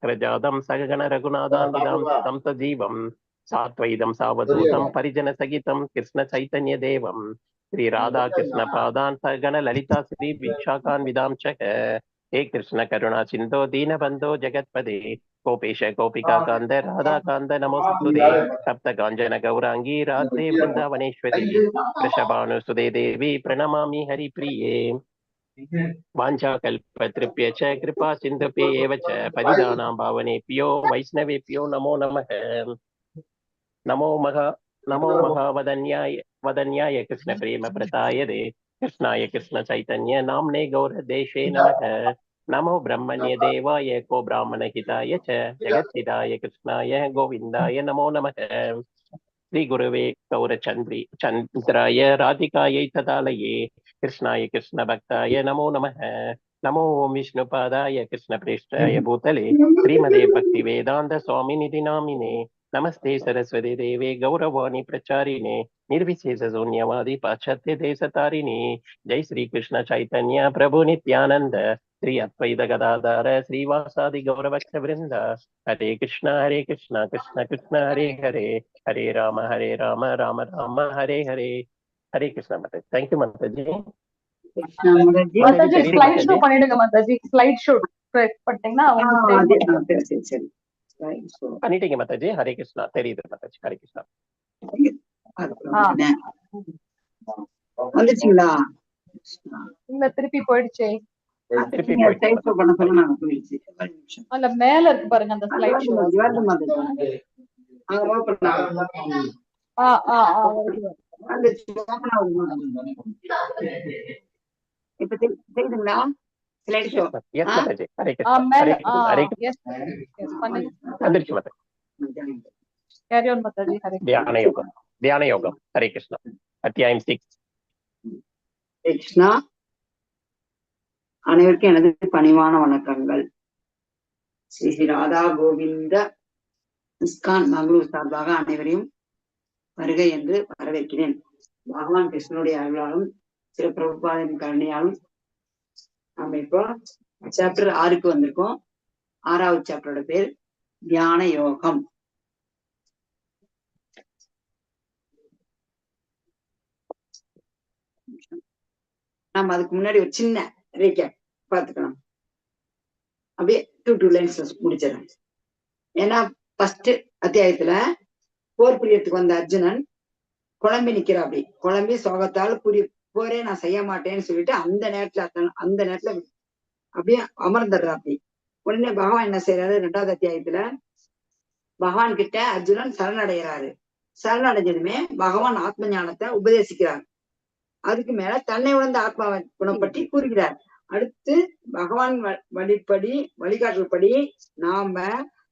शक्रजातं सगगण रघुनाथान्वितं सजीवं सात्वैदं सावधूतं परिजनसहितं कृष्ण चैतन्य देवं श्री राधा कृष्ण पादान् सगण ललिता श्री विशाखान्वितां च हे कृष्ण करुणा सिन्धो दीनबन्धो जगत्पदे गोपेश गोपिका कान्द राधा कान्द नमोस्तुते सप्त काञ्चन गौरांगी राधे वृन्दावनेश्वरी वृषभानुसुते देवी प्रणमामि हरिप्रिये वाञ्छाकल्पतृभ्य च कृपा सिन्धुभ्य एव च पतितानां पावनेभ्यो वैष्णवेभ्यो नमो नमः। नमो महावदन्याय कृष्ण प्रेम प्रताय दे कृष्णाय कृष्ण चैतन्य नाम्ने गौरदेशे नमः। नमो ब्रह्मण्य देवाय को ब्राह्मण हिताय च जगत्हिताय कृष्णाय गोविन्दाय नमो नमः। श्री गुरुवे चन्द्राय राधिकायै तदालये कृष्णाय कृष्ण भक्ताय नमो नमः। नमो विष्णुपादाय कृष्ण प्रेष्ठाय भूतले श्रीमदे भक्ति वेदांत स्वामिनिधि नामिने नमस्ते सरस्वती देवे गौरवाणी प्रचारिणे निर्विशेष शून्यवादी पाश्चात्य देशतारिणे जय श्री कृष्ण चैतन्य प्रभु नित्यानंद श्री अद्वैत गदाधर श्रीवासादि गौरभक्त वृंद हरे कृष्ण कृष्ण कृष्ण हरे हरे हरे राम राम राम हरे हरे। हरे कृष्ण माता। थैंक यू माता जी। மாதாஜி ஸ்லைட் ஷோ பண்ணிடுங்க மாதாஜி. ஸ்லைட் ஷோ பண்ணிட்டீங்கன்னா பண்ணிட்டீங்க மாதாஜி. ஹரே கிருஷ்ணா. தெரியுது மாதாஜி. ஹரே கிருஷ்ணா. வந்துச்சுங்களா? இல்ல திருப்பி போயிடுச்சே. திருப்பி போயிடுச்சு. அல்ல மேல இருக்கு பாருங்க அந்த ஸ்லைட் ஷோ. இப்ப தெரியுதுங்களா? Slide show. எஸ் மாதாஜி. ஹரே கிருஷ்ணா. ஹரே கிருஷ்ணா. ஹரே கிருஷ்ணா. வந்துருச்சு மாதாஜி. கேரி ஆன் மாதாஜி. ஹரே தியான யோகம். ஹரே கிருஷ்ணா. அத்தியாயம் 6. கிருஷ்ணா, அனைவருக்கும் எனது பணிவான வணக்கங்கள். ஸ்ரீ ஸ்ரீ ராதா கோவிந்த இஸ்கான் மங்களூர் சார்பாக அனைவரையும் வருகை என்று வரவேற்கிறேன். பகவான் கிருஷ்ணனுடைய அருளாலும் சில பிரபுபாதின் கருணையாலும் நம்ம இப்போ சாப்டர் 6க்கு வந்திருக்கோம். 6வது சாப்டரோட பேர் தியான யோகம். நம்ம அதுக்கு முன்னாடி ஒரு சின்ன ரீகேப் பார்த்துக்கலாம். அப்படியே 2 லைன்ஸ் முடிச்சிடறேன். ஏன்னா ஃபர்ஸ்ட் அத்தியாயத்துல போர் புரியறதுக்கு வந்த அர்ஜுனன் குழம்பி நிக்கிறா. அப்படி குழம்பி சோகத்தால் போரே நான் செய்ய மாட்டேன்னு சொல்லிட்டு அந்த நேரத்துல அப்படியே அமர்ந்துடுறா. அப்படி உடனே பகவான் என்ன செய்யறாரு? 2வது அத்தியாயத்துல பகவான் கிட்ட அர்ஜுனன் சரணடைகிறாரு. சரணடைஞ்சதுமே பகவான் ஆத்ம ஞானத்தை உபதேசிக்கிறார். அதுக்கு மேல தன்னை உணர்ந்த ஆத்மா குணம் பற்றி கூறுகிறார். அடுத்து பகவான் வழிகாட்டுபடி நாம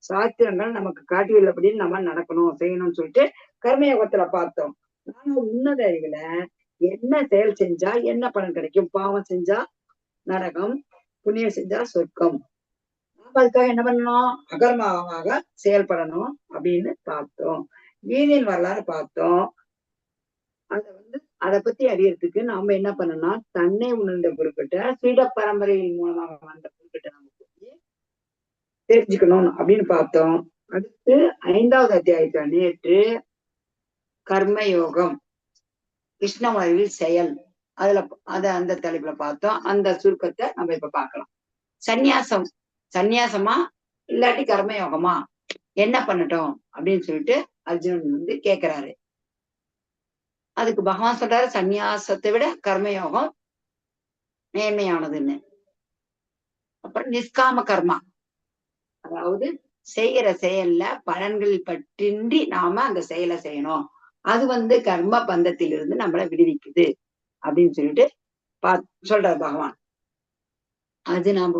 சாஸ்திரங்கள் நமக்கு காட்டியுள்ளபடி நம்ம நடக்கணும் செய்யணும்னு சொல்லிட்டு கர்மயோகத்துல பார்த்தோம். ஆனா உன்னத அறிவுல என்ன செயல் செஞ்சா என்ன பலன் கிடைக்கும்? பாவம் செஞ்சா நரகம், புண்ணியம் செஞ்சா சொர்க்கம். நாம அதுக்காக என்ன பண்ணணும்? அகர்மமாக செயல்படணும் அப்படின்னு பார்த்தோம். கீதையின் வரலாறு பார்த்தோம். அதை பத்தி அறியறதுக்கு நாம என்ன பண்ணணும்னா தன்னை உணர்ந்த குறிப்பிட்ட சீட பரம்பரையின் மூலமாக வந்த குறிப்பிட்ட நம்ம தெரிஞ்சுக்கணும் அப்படின்னு பார்த்தோம். அடுத்து 5வது அத்தியாயத்துல நேற்று கர்மயோகம், கிருஷ்ண உணர்வில் செயல், அந்த தலைப்புல பார்த்தோம். அந்த சுருக்கத்தை நம்ம இப்ப பார்க்கலாம். சந்நியாசமா இல்லாட்டி கர்மயோகமா, என்ன பண்ணட்டும் அப்படின்னு சொல்லிட்டு அர்ஜுனன் கேக்குறாரு. அதுக்கு பகவான் சொல்றாரு சந்நியாசத்தை விட கர்மயோகம் மேன்மையானதுன்னு. அப்புறம் நிஷ்காம கர்மா, அதாவது செய்யற செயல்ல பலன்கள் பற்றின்றி நாம அந்த செயலை செய்யணும். அது கர்ம பந்தத்திலிருந்து நம்மளை விடுவிக்குது அப்படின்னு சொல்லிட்டு சொல்றாரு பகவான். அது நாம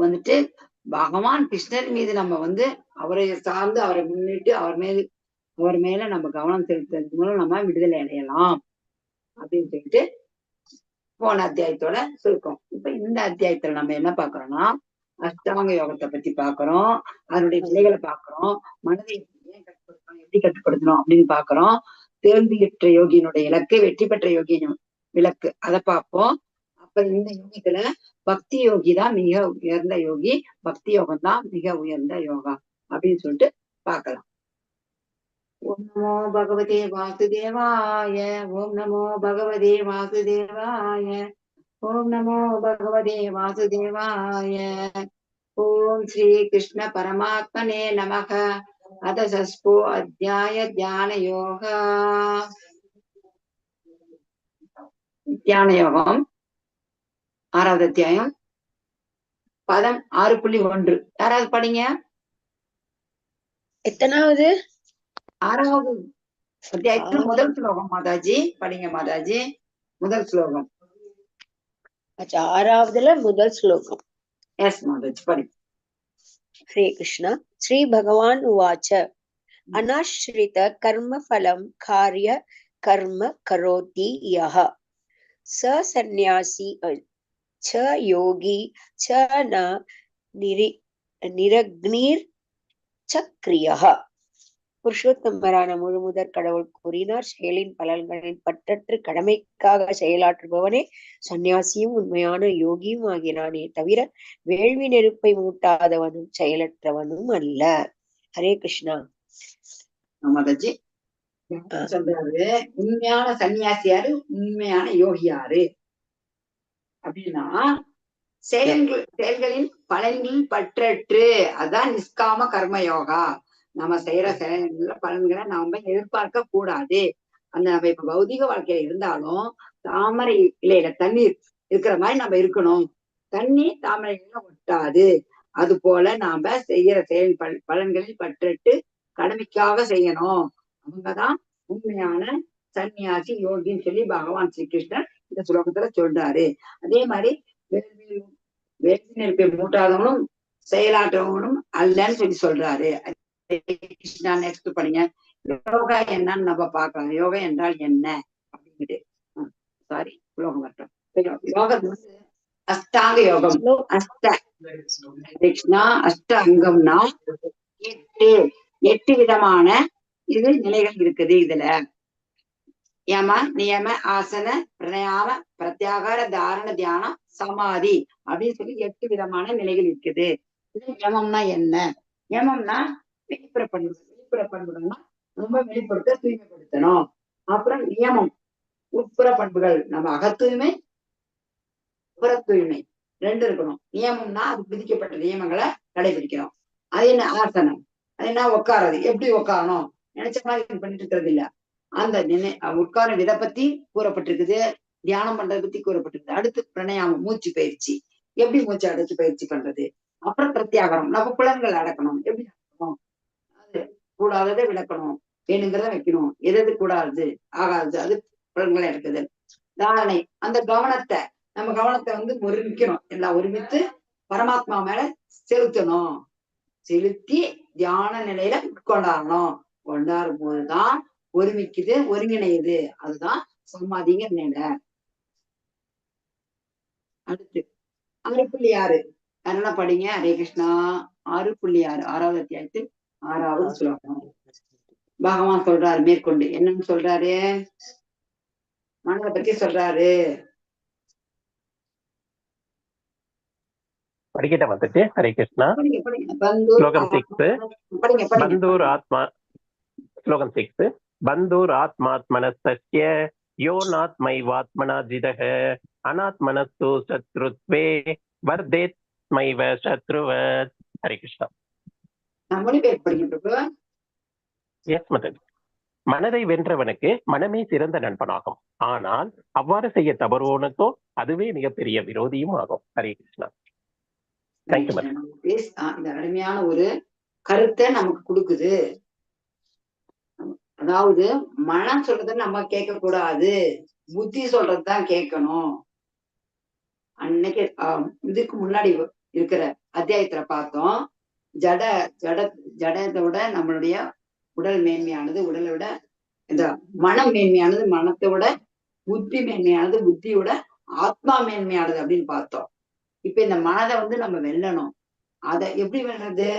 பகவான் கிருஷ்ணர் மீது நம்ம அவரை சார்ந்து அவரை முன்னிட்டு அவர் மேல நம்ம கவனம் செலுத்துறது மூலம் நம்ம விடுதலை அடையலாம் அப்படின்னு சொல்லிட்டு போன அத்தியாயத்தோட சுருக்கம். இப்ப இந்த அத்தியாயத்துல நம்ம என்ன பாக்குறோம்னா அஷ்டாங்க யோகத்தை பத்தி பாக்குறோம். அதனுடைய நிலைகளை பாக்குறோம். மனதை ஏன் கட்டுப்படுத்தணும், எப்படி கட்டுப்படுத்தணும் அப்படின்னு பாக்குறோம். தேர்ந்து பெற்ற யோகியினுடைய இலக்கு, வெற்றி பெற்ற யோகியின் விளக்கு, அதை பார்ப்போம். அப்ப இந்த யோகத்துல பக்தி யோகி தான் மிக உயர்ந்த யோகி, பக்தி யோகம் தான் மிக உயர்ந்த யோகா அப்படின்னு சொல்லிட்டு பார்க்கலாம். ஓம் நமோ பகவதே வாசுதேவாய. ஓம் நமோ பகவதே வாசுதேவாய. ஓம் நமோ பகவதே வாசுதேவாய. ஓம் ஸ்ரீ கிருஷ்ண பரமாத்மனே நமக. அத சஸ்போ அத்தியாய தியான யோகா. தியான யோகம் 6வது அத்தியாயம், பதம் 6.1. யாராவது படிங்க. எத்தனாவது? 6வது அத்தியாயத்துல முதல் ஸ்லோகம் மாதாஜி படிங்க. மாதாஜி முதல் ஸ்லோகம். 6வதுல முதல் ஸ்லோகம். எஸ் மாதாஜி படி. ஹரே கிருஷ்ணா. ஸ்ரீ பகவான் உவாச்ச அனாஸ்ரித கர்ம ஃபலம் காரிய கர்ம கரோதி யஹ ச சந்நியாசி ச யோகி ச ந நிரக்னீர் சக்ரியஹ. புருஷோத்தமரான முழுமுதற் கடவுள் கூறினார், செயலின் பலன்களின் பற்றற்று கடமைக்காக செயலாற்றுபவனே சந்நியாசியும் உண்மையான யோகியும் ஆகிறானே தவிர வேள்வி நெருப்பை மூட்டாதவனும் செயலற்றவனும் அல்ல. ஹரே கிருஷ்ணா. மாதாஜி சொல்றாரு, உண்மையான சன்னியாசி யாரு, உண்மையான யோகி யாரு அப்படின்னா, செயல்களின் பலன்களின் பற்றற்று, அதான் நிஷ்காம கர்ம யோகா. நம்ம செய்யற செயல்கள பலன்களை நாம எதிர்பார்க்க கூடாது. அந்த நம்ம இப்ப பௌதிக வாழ்க்கையில இருந்தாலும் தாமரை இலையில தண்ணீர் இருக்கிற மாதிரி நம்ம இருக்கணும். தண்ணி தாமரை இலையில ஒட்டாது. அது போல நாம செய்யற செயல் பலன்களில் பற்றற்று கடமைக்காக செய்யணும். அவங்கதான் உண்மையான சன்னியாசி யோகின்னு சொல்லி பகவான் ஸ்ரீ கிருஷ்ணன் இந்த ஸ்லோகத்துல சொல்றாரு. அதே மாதிரி வேள்வி நெருப்பை மூட்டாதவனும் செயலாற்றவனும் அல்லன்னு சொல்லி சொல்றாரு. கிருஷ்ணா நெக்ஸ்ட் படிங்க. யோகா என்னன்னு நம்ம பார்க்கலாம். யோகா என்றால் என்ன அப்படின்ட்டு. சாரி, ஸ்லோகம் வரட்டும். யோகம் அஷ்டாங்க யோகம். கிருஷ்ணா அஷ்ட அங்கம்னா 8 விதமான இது நிலைகள் இருக்குது. இதுல யம நியம ஆசன பிரணயாம பிரத்யாகார தாரண தியானம் சமாதி அப்படின்னு சொல்லி 8 விதமான நிலைகள் இருக்குது. இது யமம்னா என்ன? யமம்னா வெளிப்புற பண்புகள். வெளிப்புற பண்புகள்னா ரொம்ப வெளிப்படுத்த தூய்மைப்படுத்தணும். அப்புறம் நியமம் உட்புற பண்புகள், நம்ம அகத்தூய்மை புற தூய்மை 2 இருக்கணும். நியமம்னா அது விதிக்கப்பட்ட நியமங்களை கடைபிடிக்கணும். அது என்ன? ஆசனம். அது என்ன? உட்காரது. எப்படி உட்காரணும்? நினைச்ச மாதிரி பண்ணிட்டு இருக்கிறது இல்ல. அந்த உட்கார விதை பத்தி கூறப்பட்டிருக்குது. தியானம் பண்றதை பத்தி கூறப்பட்டிருக்குது. அடுத்து பிரணயாமம், மூச்சு பயிற்சி, எப்படி மூச்சு அடைச்சு பயிற்சி பண்றது. அப்புறம் பிரத்யாகரம், நம்ம புலன்கள் அடக்கணும். எப்படி அடக்கணும்? அது கூடாததை விளக்கணும், வேணுங்கிறத வைக்கணும், எது கூடாது ஆகாது அது புலன்களை அடக்குதல். தாரணை, அந்த கவனத்தை நம்ம கவனத்தை ஒருமிக்கணும். எல்லாம் ஒருமித்து பரமாத்மா மேல செலுத்தணும். செலுத்தி தியான நிலையில கொண்டாடணும். கொண்டாடும் போதுதான் ஒருமிக்குது, ஒருங்கிணையுது. அதுதான் சமாதிங்கிற நிலை. அடுத்து 6.6 அதனால படிங்க. ஹரே கிருஷ்ணா. 6.6 6வது அத்தியாயத்தில் 6வது ஸ்லோகம். பகவான் சொல்றாரு மேற்கொண்டு. என்னன்னு சொல்றாரு? மனதை பத்தி சொல்றாரு. படிக்கிட்ட வந்துட்டு. ஹரே கிருஷ்ணா. ஸ்லோகம் 6. பந்தூர் ஆத்மா. ஸ்லோகம் 6. பந்தூர் ஆத்மாத்மனஸ்ய யோ நாத்மைவாத்மனா ஜிதஹ அநாத்மனஸ்து சத்ருத்வே வர்தேத்மைவ சத்ருவத். ஹரே கிருஷ்ணா. எஸ் மதன். மனதை வென்றவனுக்கு மனமே சிறந்த நண்பனாகும். ஆனால் அவ்வாறு செய்ய தவறுவனுக்கோ அதுவே மிகப்பெரிய விரோதியும் ஆகும். ஹரே கிருஷ்ணா. இந்த அருமையான ஒரு கருத்தை நமக்கு கொடுக்குது. அதாவது மனம் சொல்றத நம்ம கேட்க கூடாது, புத்தி சொல்றதுதான் கேட்கணும். அன்னைக்கு இதுக்கு முன்னாடி இருக்கிற அத்தியாயத்துல பார்த்தோம். ஜடத்தை விட நம்மளுடைய உடல் மேன்மையானது, உடலை விட இந்த மனம் மேன்மையானது, மனத்தை விட புத்தி மேன்மையானது, புத்தியோட ஆத்மா மேன்மையானது அப்படின்னு பார்த்தோம். இப்ப இந்த மனதை நம்ம வெல்லணும். அதை எப்படி வெல்றது?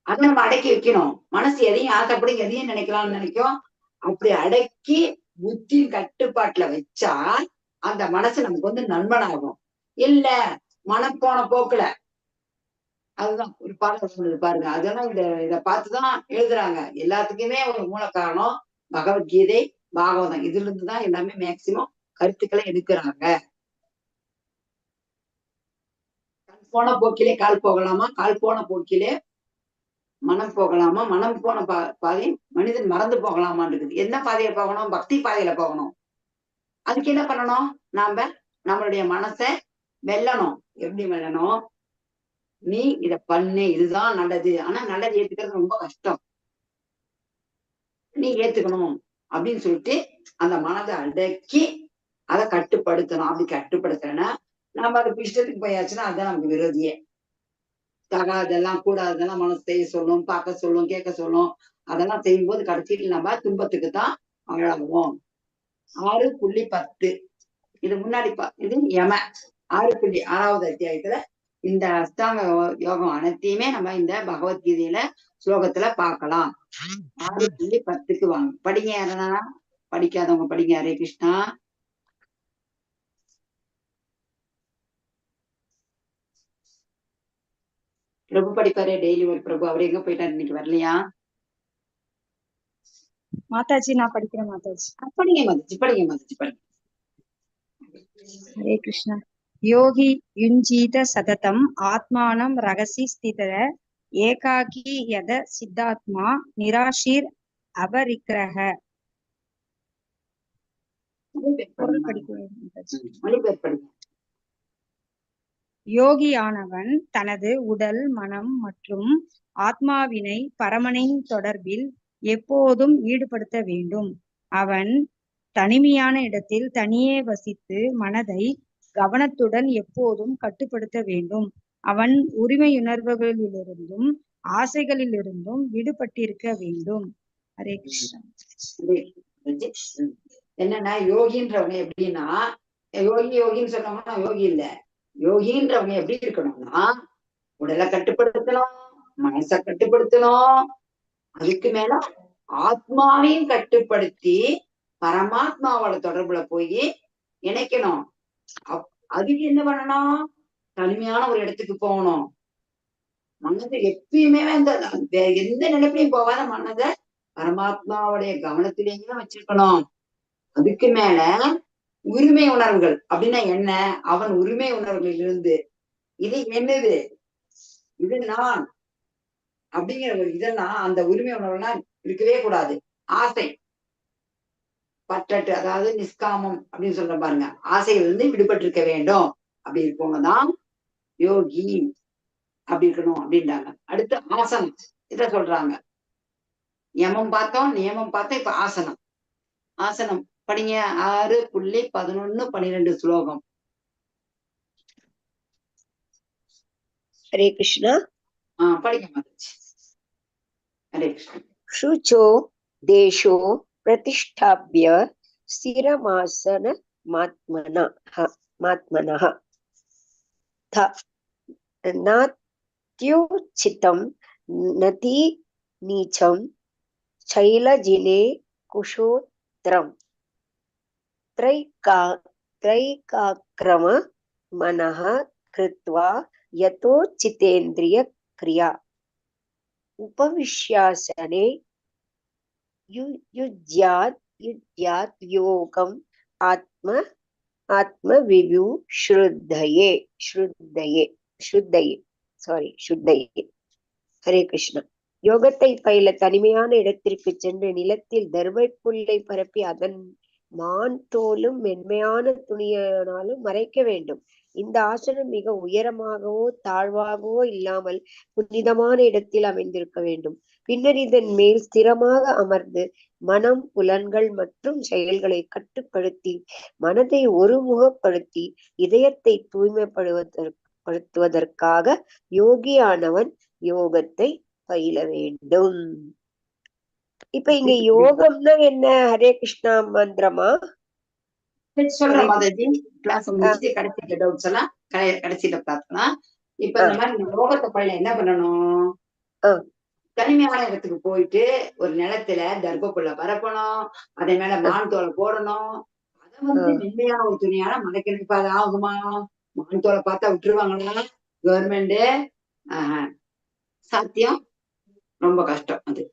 அதை நம்ம அடக்கி வைக்கணும். மனசு எதையும் ஆசைப்படும், எதையும் நினைக்கலாம்னு நினைக்கும். அப்படி அடக்கி புத்தி கட்டுப்பாட்டுல வச்சா அந்த மனசு நமக்கு நண்பனாகும். இல்ல மனம் போன போக்குல அதுதான் ஒரு பாடல் சொன்னது பாருங்க. அதெல்லாம் இத பார்த்துதான் எழுதுறாங்க. எல்லாத்துக்குமே ஒரு மூல காரணம் பகவத்கீதை, பாகவதம். இதுல இருந்துதான் எல்லாமே மேக்சிமம் கருத்துக்களை எடுக்கிறாங்க. கண் போன போக்கிலே கால் போகலாமா, கால் போன போக்கிலே மனம் போகலாமா, மனம் போன பாதை மனிதன் மறந்து போகலாமான்னு இருக்குது. என்ன பாதையில போகணும்? பக்தி பாதையில போகணும். அதுக்கு என்ன பண்ணணும்? நாம நம்மளுடைய மனசை வெல்லணும். எப்படி வெல்லணும்? நீ இத பண்ணு, இதுதான் நல்லது. ஆனா நல்லது ஏத்துக்கிறது ரொம்ப கஷ்டம். நீ ஏத்துக்கணும் அப்படின்னு சொல்லிட்டு அந்த மனதை அடக்கி அதை கட்டுப்படுத்தணும். அப்படி கட்டுப்படுத்தலைன்னா நம்ம அதுக்கு இஷ்டத்துக்கு போயாச்சுன்னா அதுதான் நமக்கு விரோதியே. தகாதெல்லாம் கூடாதெல்லாம் மனசு செய்ய சொல்லும், பார்க்க சொல்லும், கேட்க சொல்லும். அதெல்லாம் செய்யும்போது கடைசியில் நம்ம துன்பத்துக்கு தான் ஆளாகுவோம். 6.10 இது முன்னாடி இது யம 6.6வது அத்தியாயத்துல இந்த அஷ்டாங்க யோகம் அனைத்தையுமே நம்ம இந்த பகவத்கீதையில ஸ்லோகத்துல பார்க்கலாம். 6.10க்கு வாங்க, படிங்க. யாரா படிக்காதவங்க படிங்க. ஹரே கிருஷ்ணா. பிரபு படிப்பாரு டெய்லி ஒரு பிரபு. அவர் எங்க போயிட்டாரு, இன்னைக்கு வரலையா? மாதாஜி நான் படிக்கிறேன் மாதாஜி. படிங்க மாதாஜி, படிங்க மாதாஜி, படிங்க. ஹரே கிருஷ்ணா. யோகி யுஞ்சீத சததம் ஆத்மானம் ரகசி ஸ்திதர ஏகாகி யத சித்தாத்மா நிராஷீர் அபரிக்கிரக. பொருள் படிக்கிறேன் மாதாஜி. மொழிபெயர்ப்பு படிங்க. யோகியானவன் தனது உடல், மனம் மற்றும் ஆத்மாவினை பரமனின் தொடர்பில் எப்போதும் ஈடுபடுத்த வேண்டும். அவன் தனிமையான இடத்தில் தனியே வசித்து மனதை கவனத்துடன் எப்போதும் கட்டுப்படுத்த வேண்டும். அவன் உரிமையுணர்வுகளிலிருந்தும் ஆசைகளிலிருந்தும் விடுபட்டிருக்க வேண்டும். ஹரே கிருஷ்ணா. என்னன்னா யோகின்றவங்க எப்படின்னா, யோகின்னு சொன்னோம்னா யோகி இல்ல. யோகின்றவங்க எப்படி இருக்கணும்னா, உடலை கட்டுப்படுத்தணும், மனசை கட்டுப்படுத்தணும், அதுக்கு மேல ஆத்மாவையும் கட்டுப்படுத்தி பரமாத்மாவோட தொடர்புல போய் இணைக்கணும். அதுக்கு என்ன பண்ணணும்? தனிமையான ஒரு இடத்துக்கு போகணும். மனதை எப்பயுமே எந்த நினைப்பையும் போகாத மனதை பரமாத்மாவுடைய கவனத்திலேயே வச்சிருக்கணும். அதுக்கு மேல உரிமை உணர்வுகள் அப்படின்னா என்ன? அவன் உரிமை உணர்வுகளில் இருந்து இது என்னது, இது நான் அப்படிங்கிற ஒரு இதெல்லாம் அந்த உரிமை உணர்வுலாம் இருக்கவே கூடாது. ஆசை பற்றட்டு, அதாவது நிஷ்காமம் அப்படின்னு சொல்ற பாருங்க. ஆசைகள் இருந்து விடுபட்டு இருக்க வேண்டும். அப்படி இருக்கவங்கதான் யோகி. அப்படி இருக்கணும் அப்படின்றாங்க. அடுத்து ஆசனம் இத சொல்றாங்க. யமம் பார்த்தோம், நியமம் பார்த்தோம், இப்ப ஆசனம். ஆசனம் படிங்க. 6.11, 12 ஸ்லோகம். ஹரே கிருஷ்ணா. படிங்க மாதாஜி. ஹரே கிருஷ்ணா. शुचो देशो प्रतिष्ठाप्य स्थिरमासन मात्मनः नात्युचितं नति नीचं शैलजिने कुशोत्रम् त्रैकाक्रम मनः कृत्वा यतोचितेन्द्रिय क्रिया उपविश्यासने युज्यात् योगम् आत्मविभु शुद्धये. ஹரே கிருஷ்ணா. யோகத்தை பயில தனிமையான இடத்திற்கு சென்று நிலத்தில் தர்மை புல்லை பரப்பி அதன் மான் தோலும் மென்மையான துணியானாலும் மறைக்க வேண்டும். இந்த ஆசனம் மிக உயரமாகவோ தாழ்வாகவோ இல்லாமல் புனிதமான இடத்தில் அமைந்திருக்க வேண்டும். பின்னர் இதன் மேல் ஸ்திரமாக அமர்ந்து மனம், புலன்கள் மற்றும் செயல்களை கட்டுப்படுத்தி மனதை ஒருமுகப்படுத்தி இதயத்தை தூய்மைப்படுத்துவதற்காக யோகியானவன் யோகத்தை பயில வேண்டும். இப்ப இங்க யோகம்னா என்ன? ஹரே கிருஷ்ணா மந்திரமா? சொல்றேன் மாதாஜி. கிளாஸ் முடிச்சுட்டு கடைசியில டவுட்ஸ் எல்லாம் கடைசியில பார்க்கலாம். இப்ப இந்த மாதிரி யோகத்தை பயில என்ன பண்ணணும்? தனிமையான இடத்துக்கு போயிட்டு ஒரு நிலத்துல தர்பப்புள்ள பரப்பணும், அதே மேல மான் தோலை போடணும். அதை மென்மையான ஒரு துணியால மறைக்கணும். இப்ப அது ஆகுமா? மான் தோலை பார்த்தா விட்டுருவாங்களா கவர்மெண்ட்? சாத்தியம் ரொம்ப கஷ்டம். அது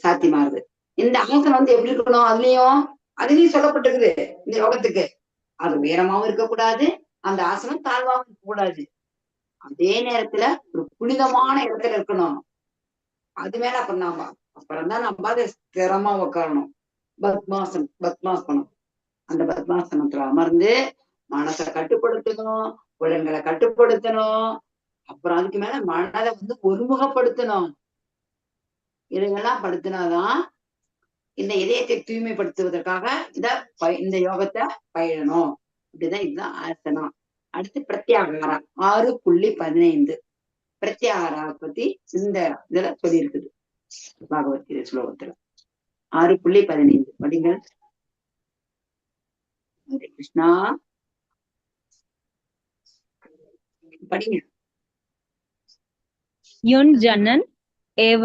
சாத்தியமாகுது. இந்த ஆசனம் வந்து எப்படி இருக்கணும், அதுலயும் சொல்லப்பட்டிருக்குது இந்த யோகத்துக்கு. அது உயரமாவும் இருக்கக்கூடாது, அந்த ஆசனம் தாழ்வாகவும் இருக்கக்கூடாது. அதே நேரத்துல ஒரு புனிதமான இடத்துல இருக்கணும். அது மேல அப்புறம்தான் நம்ம அதை ஸ்திரமா உட்காரணும். பத்மாசனம். அந்த பத்மாசனத்துல அமர்ந்து மனசை கட்டுப்படுத்தணும், புலன்களை கட்டுப்படுத்தணும். அப்புறம் அதுக்கு மேல மனதை வந்து ஒருமுகப்படுத்தணும். இதெல்லாம் படுத்தினாதான் இந்த இதயத்தை தூய்மைப்படுத்துவதற்காக இந்த யோகத்தை பயிரணும். அப்படிதான் இதுதான் ஆசனம். அடுத்து பிரத்யாகாரம் 6.15. பிரத்யாகாரா பத்தி இந்த இதுல சொல்லி இருக்குது பாகவத்கீதை ஸ்லோகத்துல. 6.15 படிங்கள். ஹரே கிருஷ்ணா, படிங்க. युञ्जनन् एव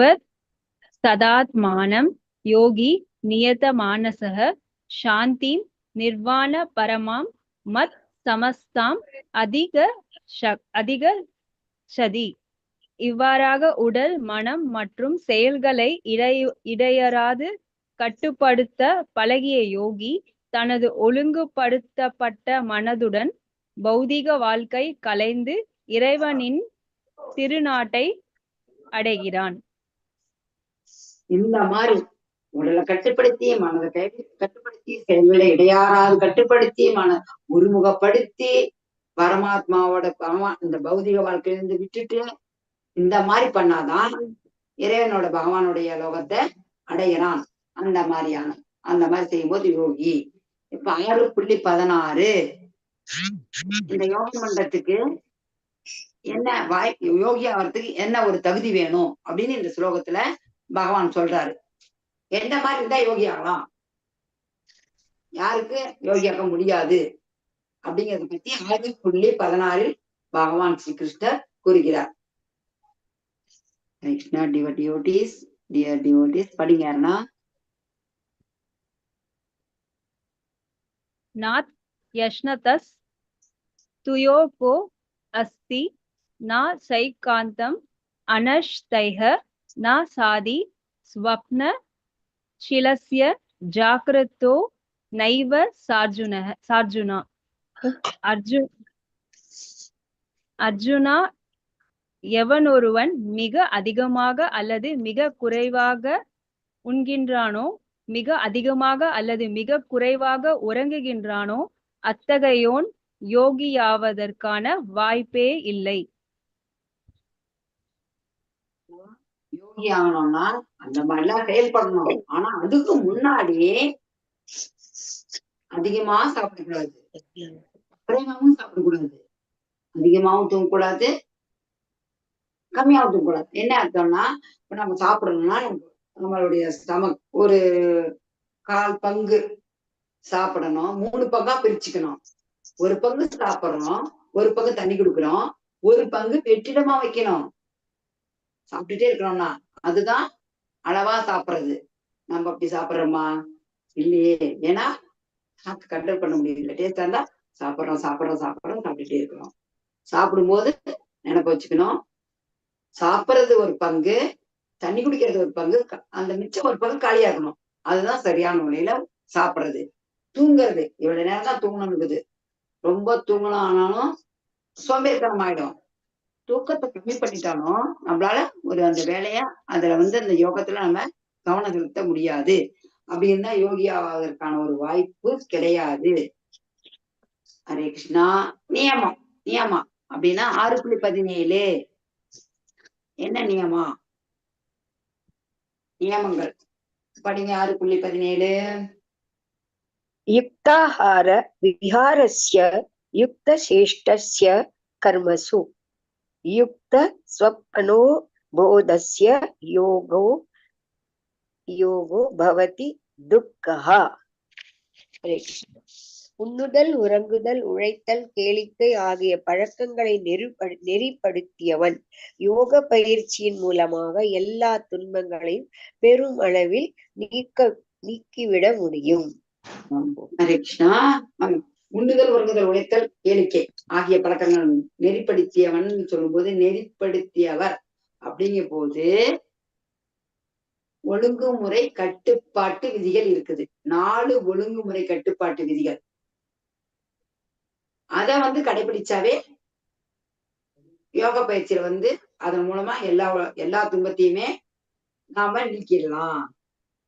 सदात्मानं योगी नियतमानसः शान्तिं निर्वाण परमां मत् समस्ताम् அதிகச்சதி. இவ்வாறாக உடல், மனம் மற்றும் செயல்களை இடையறாது கட்டுப்படுத்த பழகிய யோகி தனது ஒழுங்குபடுத்தப்பட்ட மனதுடன் பௌதிக வாழ்க்கை கலைந்து இறைவனின் திருநாட்டை அடைகிறான். இந்த மாதிரி உடலை கட்டுப்படுத்தி, மனதை கட்டுப்படுத்தி, செயல்களை இடையாறாது கட்டுப்படுத்தி, ஒருமுகப்படுத்தி, பரமாத்மாவோட இந்த பௌதிக வாழ்க்கையிலிருந்து விட்டுட்டு இந்த மாதிரி பண்ணாதான் இறைவனோட பகவானுடைய லோகத்தை அடைகிறான். அந்த மாதிரி செய்யும்போது யோகி. இப்ப 6.16 இந்த யோக மண்டலத்துக்கு என்ன யோகி ஆகிறதுக்கு என்ன ஒரு தகுதி வேணும் அப்படின்னு இந்த ஸ்லோகத்துல பகவான் சொல்றாரு. எந்த மாதிரி இருந்தா யோகி ஆகலாம், யாருக்கு யோகி ஆக முடியாது அப்படிங்கறத பத்தி 6.16 பகவான் ஸ்ரீ கிருஷ்ணர் கூறுகிறார். கிருஷ்ணா டியர் டிவோட்டீஸ் படிங்க. யாருன்னா நாத் யஷ்னதஸ் துயோகோ அஸ்தி நா சைகாந்தம் அனஷ்தைஹ நா சாதி ஸ்வப்ன சிலஸ்ய ஜாக்ரதோ நைவ சார்ஜுனா. அர்ஜுனா, எவனொருவன் மிக அதிகமாக அல்லது மிக குறைவாக உண்கின்றானோ, மிக அதிகமாக அல்லது மிக குறைவாக உறங்குகின்றானோ, அத்தகையோன் யோகியாவதற்கான வாய்ப்பே இல்லை. யோகி ஆகணும்னா அந்த மாதிரிலாம் செயல்படணும். ஆனா அதுக்கு முன்னாடி அதிகமா சாப்பிடக்கூடாது, குறைவாகவும் சாப்பிடக்கூடாது, அதிகமாவும் தூங்கக்கூடாது, கம்மியாவும் தூங்கக்கூடாது. என்ன அர்த்தம்னா, இப்ப நம்ம சாப்பிடணும்னா நம்மளுடைய ஸ்டமக் ஒரு 1/4 பங்கு சாப்பிடணும், 3 பங்கா பிரிச்சுக்கணும். ஒரு பங்கு சாப்பிடணும், ஒரு பங்கு தண்ணி குடுக்கணும், ஒரு பங்கு வெற்றிடமா வைக்கணும். சாப்பிட்டுட்டே இருக்கணும்னா அதுதான் அளவா சாப்பிடுறது. நம்ம அப்படி சாப்பிடுறோமா? இல்லையே. ஏன்னா கண்ட்ரோல் பண்ண முடியல. டேஸ்டா இருந்தா சாப்பிடுறோம் சாப்பிட்டுட்டே இருக்கிறோம். சாப்பிடும்போது நினைப்பு வச்சுக்கணும், சாப்பிடுறது ஒரு பங்கு, தண்ணி குடிக்கிறது ஒரு பங்கு, அந்த மிச்சம் ஒரு பங்கு காலியாகணும். அதுதான் சரியான முறையில சாப்பிடுறது. தூங்குறது இவ்வளவு நேரம் தான் தூங்கணும் இருக்குது. ரொம்ப தூங்கணும் ஆனாலும் சோம்பேறித்தனம் ஆயிடும். தூக்கத்தை கம்மி பண்ணிட்டாலும் நம்மளால அந்த வேலைய அதுல அந்த யோகத்துல நம்ம கவனம் செலுத்த முடியாது. அப்படின்னா யோகி ஆவதற்கான ஒரு வாய்ப்பு கிடையாது. ஹரே கிருஷ்ணா. நியமம் அப்படின்னா 6.17 என்ன நியமங்கள் படிங்க. 6.17 யுக்தாஹார விஹாரஸ்ய யுக்த சேஷ்டஸ்ய கர்மசு யுக்த ஸ்வப்னோ போதஸ்ய யோகோ பவதி துக்கஹா. உண்ணுதல், உறங்குதல், உழைத்தல், கேளிக்கை ஆகிய பழக்கங்களை நெறிப்படுத்தியவன் யோக பயிற்சியின் மூலமாக எல்லா துன்பங்களையும் பெரும் அளவில் நீக்கிவிட முடியும். ஹரே கிருஷ்ணா. உண்ணுதல், உறங்குதல், உழைத்தல், கேளிக்கை ஆகிய பழக்கங்கள் நெறிப்படுத்தியவன் சொல்லும்போது நெறிப்படுத்தியவர் அப்படிங்கும் போது ஒழுங்குமுறை கட்டுப்பாட்டு விதிகள் இருக்குது. 4 ஒழுங்குமுறை கட்டுப்பாட்டு விதிகள். அத கடைபிடிச்சாவே யோக பயிற்சியில அதன் மூலமா எல்லா துன்பத்தையுமே நாம நீக்கிடலாம்.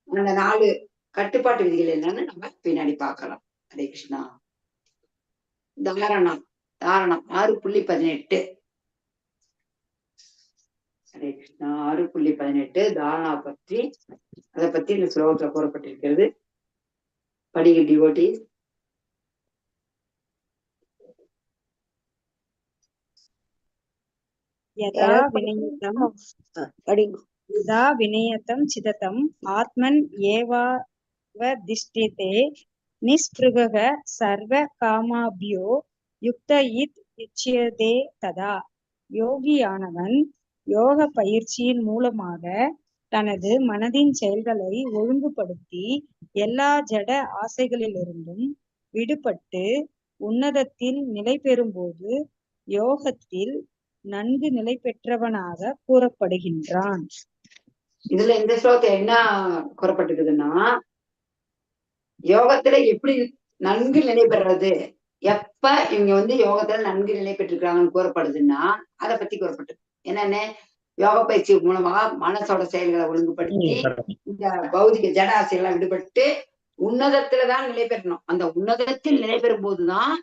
அந்த 4 கட்டுப்பாட்டு விதிகள் என்னன்னு நம்ம பின்னாடி பார்க்கலாம். ஹரே கிருஷ்ணா. தாரணம் 6.18. ஹரே கிருஷ்ணா. 6.18 தாரணா பற்றி, அதை பத்தி இந்த ஸ்லோகத்துல கூறப்பட்டிருக்கிறது. படிங்க டிவோட்டி. यदा विनयतं चिदतं आत्मन् एवावतिष्ठते निःस्पृहः सर्वकामाभ्यो युक्त उच्यते तदा. யோகியானவன் யோக பயிற்சியின் மூலமாக தனது மனதின் செயல்களை ஒழுங்குபடுத்தி எல்லா ஜட ஆசைகளிலிருந்தும் விடுபட்டு உன்னதத்தில் நிலை பெறும்போது யோகத்தில் நன்கு நிலை பெற்றவனாக கூறப்படுகின்றான். இதுல இந்த ஸ்லோகத்தை என்ன கூறப்பட்டிருக்குதுன்னா, யோகத்துல எப்படி நன்கு நிலை பெறுறது, எப்ப இவங்க யோகத்துல நன்கு நிலை பெற்றிருக்கிறாங்கன்னு கூறப்படுதுன்னா அதை பத்தி கூறப்பட்டது. என்னன்னு, யோக பயிற்சி மூலமாக மனசோட செயல்களை ஒழுங்குபடுத்தி இந்த பௌதிக ஜட ஆசைகளை விடுபட்டு உன்னதத்துலதான் நிலை பெறணும். அந்த உன்னதத்தில் நிலை பெறும் போதுதான்,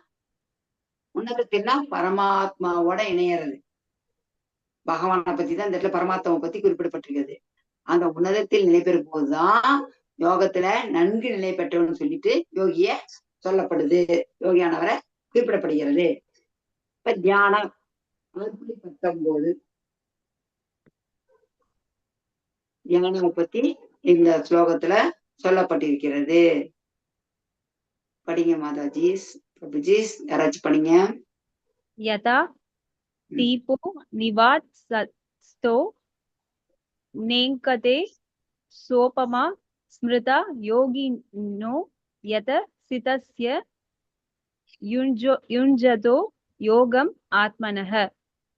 உன்னதத்தில்னா பரமாத்மாவோட இணையறது. பகவானை பத்தி தான் இந்த இடத்துல பரமாத்மாவை பத்தி குறிப்பிடப்பட்டிருக்கிறது. அந்த உன்னதத்தில் நிலை பெறும் போதுதான் யோகத்துல நன்கு நிலை பெற்றவன்னு சொல்லிட்டு யோகிய சொல்லப்படுது, யோகியானவரை குறிப்பிடப்படுகிறது. இப்ப தியானம் 19 தியானம் பத்தி இந்த ஸ்லோகத்துல சொல்லப்பட்டிருக்கிறது. படிங்க மாதாஜி, பிரபுஜி, யாராச்சும் படிங்க. யதா தீபோ நிவாத்ஸதோ நேங்கதே சோபமா ஸ்மிருதா யோகினோ யத சிதஸ்ய யுஞ்சதோ யோகம் ஆத்மனஹ.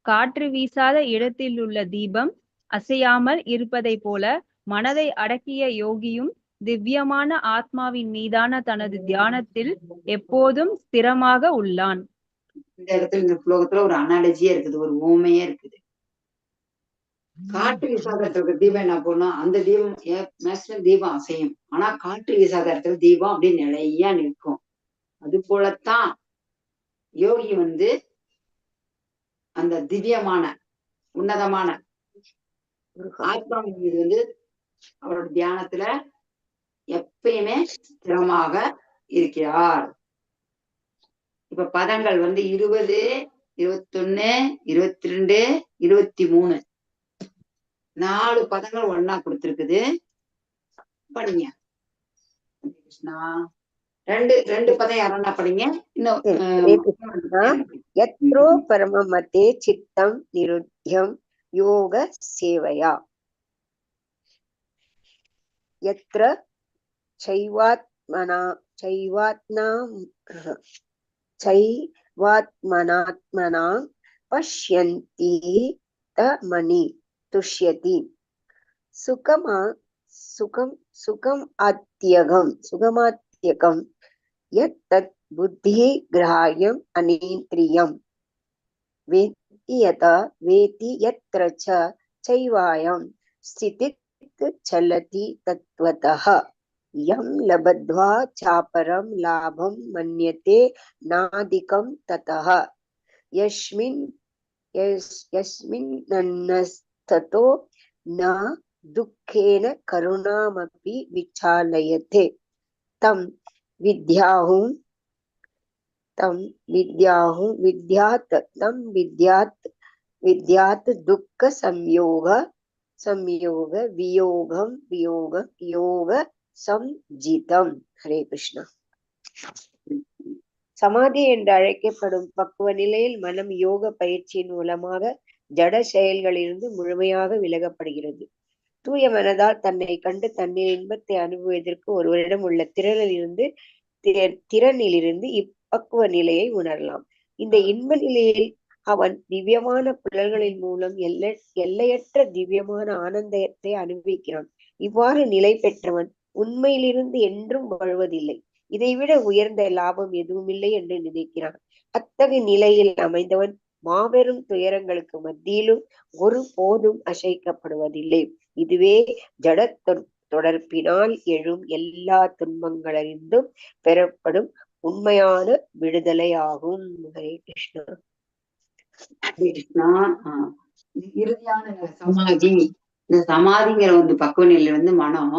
காற்று வீசாத இடத்தில் உள்ள தீபம் அசையாமல் இருப்பதை போல மனதை அடக்கிய யோகியும் திவ்யமான ஆத்மாவின் மீதான தனது தியானத்தில் எப்போதும் ஸ்திரமாக உள்ளான். இந்த இடத்துல இந்த ஸ்லோகத்துல ஒரு அனாலஜியே இருக்குது, ஒரு ஓமையே இருக்குது. காற்று வீசாத இடத்துல தீபம் என்ன போனோம், அந்த தீபம் மேக்சிமம் தீபம் அசையும். ஆனா காற்று வீசாத இடத்துல தீபம் அப்படியே நிலையா நிற்கும். அது போலத்தான் யோகி அந்த திவ்யமான உன்னதமான ஆத்மாவின் மீது அவரோட தியானத்துல எப்பயுமே ஸ்திரமாக இருக்கிறார். இப்ப பதங்கள் 20, 21, 22, 23 4 பதங்கள் ஒன்னா கொடுத்திருக்குது. படிங்க. கிருஷ்ணா. ரெண்டு பதம் யாரா படிங்க. யத்ரோ பரமமதே சித்தம் நிருத்யம் யோக சேவையா. யத்ர சைவாத்மனாத்மனா பஷ்யந்தி தமனி துஷ்யதி சுகமாத்யகம் யத்தத் புத்தி கிராஹ்யம் அனேந்திரியம் வேதி யத்ர சைவாயம் ஸ்திதித் சலதி தத்வதஹ யம் லபத்வா சாபரம் லாபம் மன்யதே நாதிகம் ததஹ யஸ்மின்னஸ்ததோ ந துக்கேன கருணாமபி விசாலயதே தம் வித்யாத் துக்க சம்யோக வியோகம் யோக சம்ஜிதம். ஹரே கிருஷ்ணா. சமாதி என்று அழைக்கப்படும் பக்குவ நிலையில் மனம் யோக பயிற்சியின் மூலமாக ஜட செயல்களிலிருந்து முழுமையாக விலகப்படுகிறது. தூய மனதால் தன்னை கண்டு தன்னின் இன்பத்தை அனுபவிப்பதற்கு ஒருவரிடம் உள்ள திறனிலிருந்து பக்குவ நிலையை உணரலாம். இந்த இன்ப நிலையில் அவன் திவ்யமான புலன்களின் மூலம் எல்லையற்ற திவ்யமான ஆனந்தத்தை அனுபவிக்கிறான். இவ்வாறு நிலை பெற்றவன் உண்மையிலிருந்து என்றும் வாழ்வதில்லை. இதைவிட உயர்ந்த லாபம் எதுவுமில்லை என்று நினைக்கிறான். அத்தகைய நிலையில் அமைந்தவன் மாபெரும் துயரங்களுக்கு மத்தியிலும் ஒரு போதும் அசைக்கப்படுவதில்லை. இதுவே ஜட தொடர்பினால் எழும் எல்லா துன்பங்களிலிருந்தும் பெறப்படும் உண்மையான விடுதலை ஆகும். ஹரே கிருஷ்ணா. ஹரே கிருஷ்ணா. இறுதியான சமாதி, இந்த சமாதிங்கிற பக்குவ நிலையில மனம்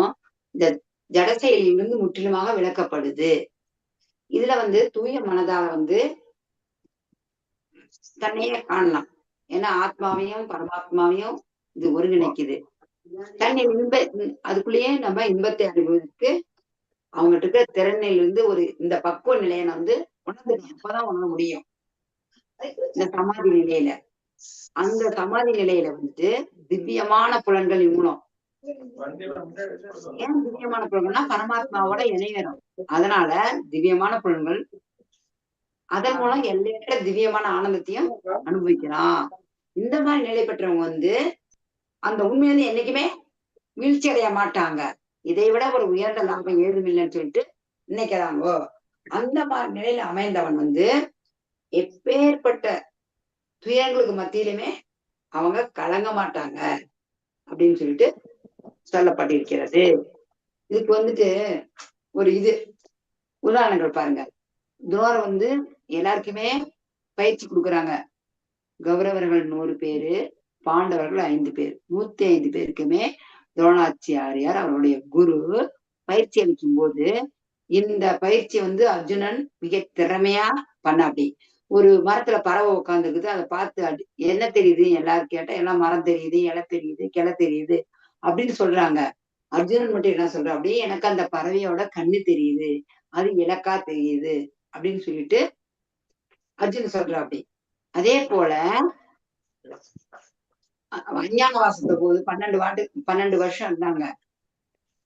இந்த ஜட செயலிலிருந்து முற்றிலுமாக விளக்கப்படுது. இதுல தூய மனதால தன்னையே காணலாம். ஏன்னா ஆத்மாவையும் பரமாத்மாவையும் இது ஒருங்கிணைக்குது. தன்னை அதுக்குள்ளேயே நம்ம இன்பத்தை அனுபவித்து அவங்ககிட்ட இருக்கிற திறனிலிருந்து இந்த பக்குவ நிலையை உணர்ந்து அப்பதான் உணர முடியும். இந்த சமாதி நிலையில, அந்த சமாதி நிலையில திவ்யமான புலன்களின் மூலம், ஏன் திவ்யமான புலன்கள்னா பரமாத்மாவோட இணையணும். அதனால திவ்யமான புலன்கள் அதன் மூலம் எல்லையற்ற திவ்யமான ஆனந்தத்தையும் அனுபவிக்கிறான். இந்த மாதிரி நிலை பெற்றவங்க அந்த உண்மை என்னைக்குமே வீழ்ச்சி அடைய மாட்டாங்க. இதை விட ஒரு உயர்ந்த லாபம் ஏதும் இல்லைன்னு சொல்லிட்டு நினைக்கிறாங்கோ. அந்த மாதிரி நிலையில அமைந்தவன் எப்பேற்பட்ட துயரங்களுக்கு மத்தியிலுமே அவங்க கலங்க மாட்டாங்க அப்படின்னு சொல்லிட்டு சொல்லப்பட்டிருக்கிறது. இதுக்கு ஒரு உதாரணங்கள் பாருங்க. துரோணர் எல்லாருக்குமே பயிற்சி கொடுக்குறாங்க. கௌரவர்கள் 100 பேரு, பாண்டவர்கள் 5 பேர், 105 பேருக்குமே துரோணாச்சாரியார் அவருடைய குரு பயிற்சி அளிக்கும் போது இந்த பயிற்சி அர்ஜுனன் மிக திறமையா பண்ண. அப்படி ஒரு மரத்துல பறவை உட்காந்துருக்குது, அதை பார்த்து என்ன தெரியுது எல்லாரும் கேட்டா, எல்லாம் மரம் தெரியுது, இலை தெரியுது, கிளை தெரியுது அப்படின்னு சொல்றாங்க. அர்ஜுனன் மட்டும் என்ன சொல்ற, அப்படியே எனக்கு அந்த பறவையோட கண்ணு தெரியுது, அது இலக்கா தெரியுது அப்படின்னு சொல்லிட்டு அர்ஜுனன் சொல்ற. அப்படி அதே போல அஞ்ஞான வாசத்தை போது 12 வருஷம் இருந்தாங்க.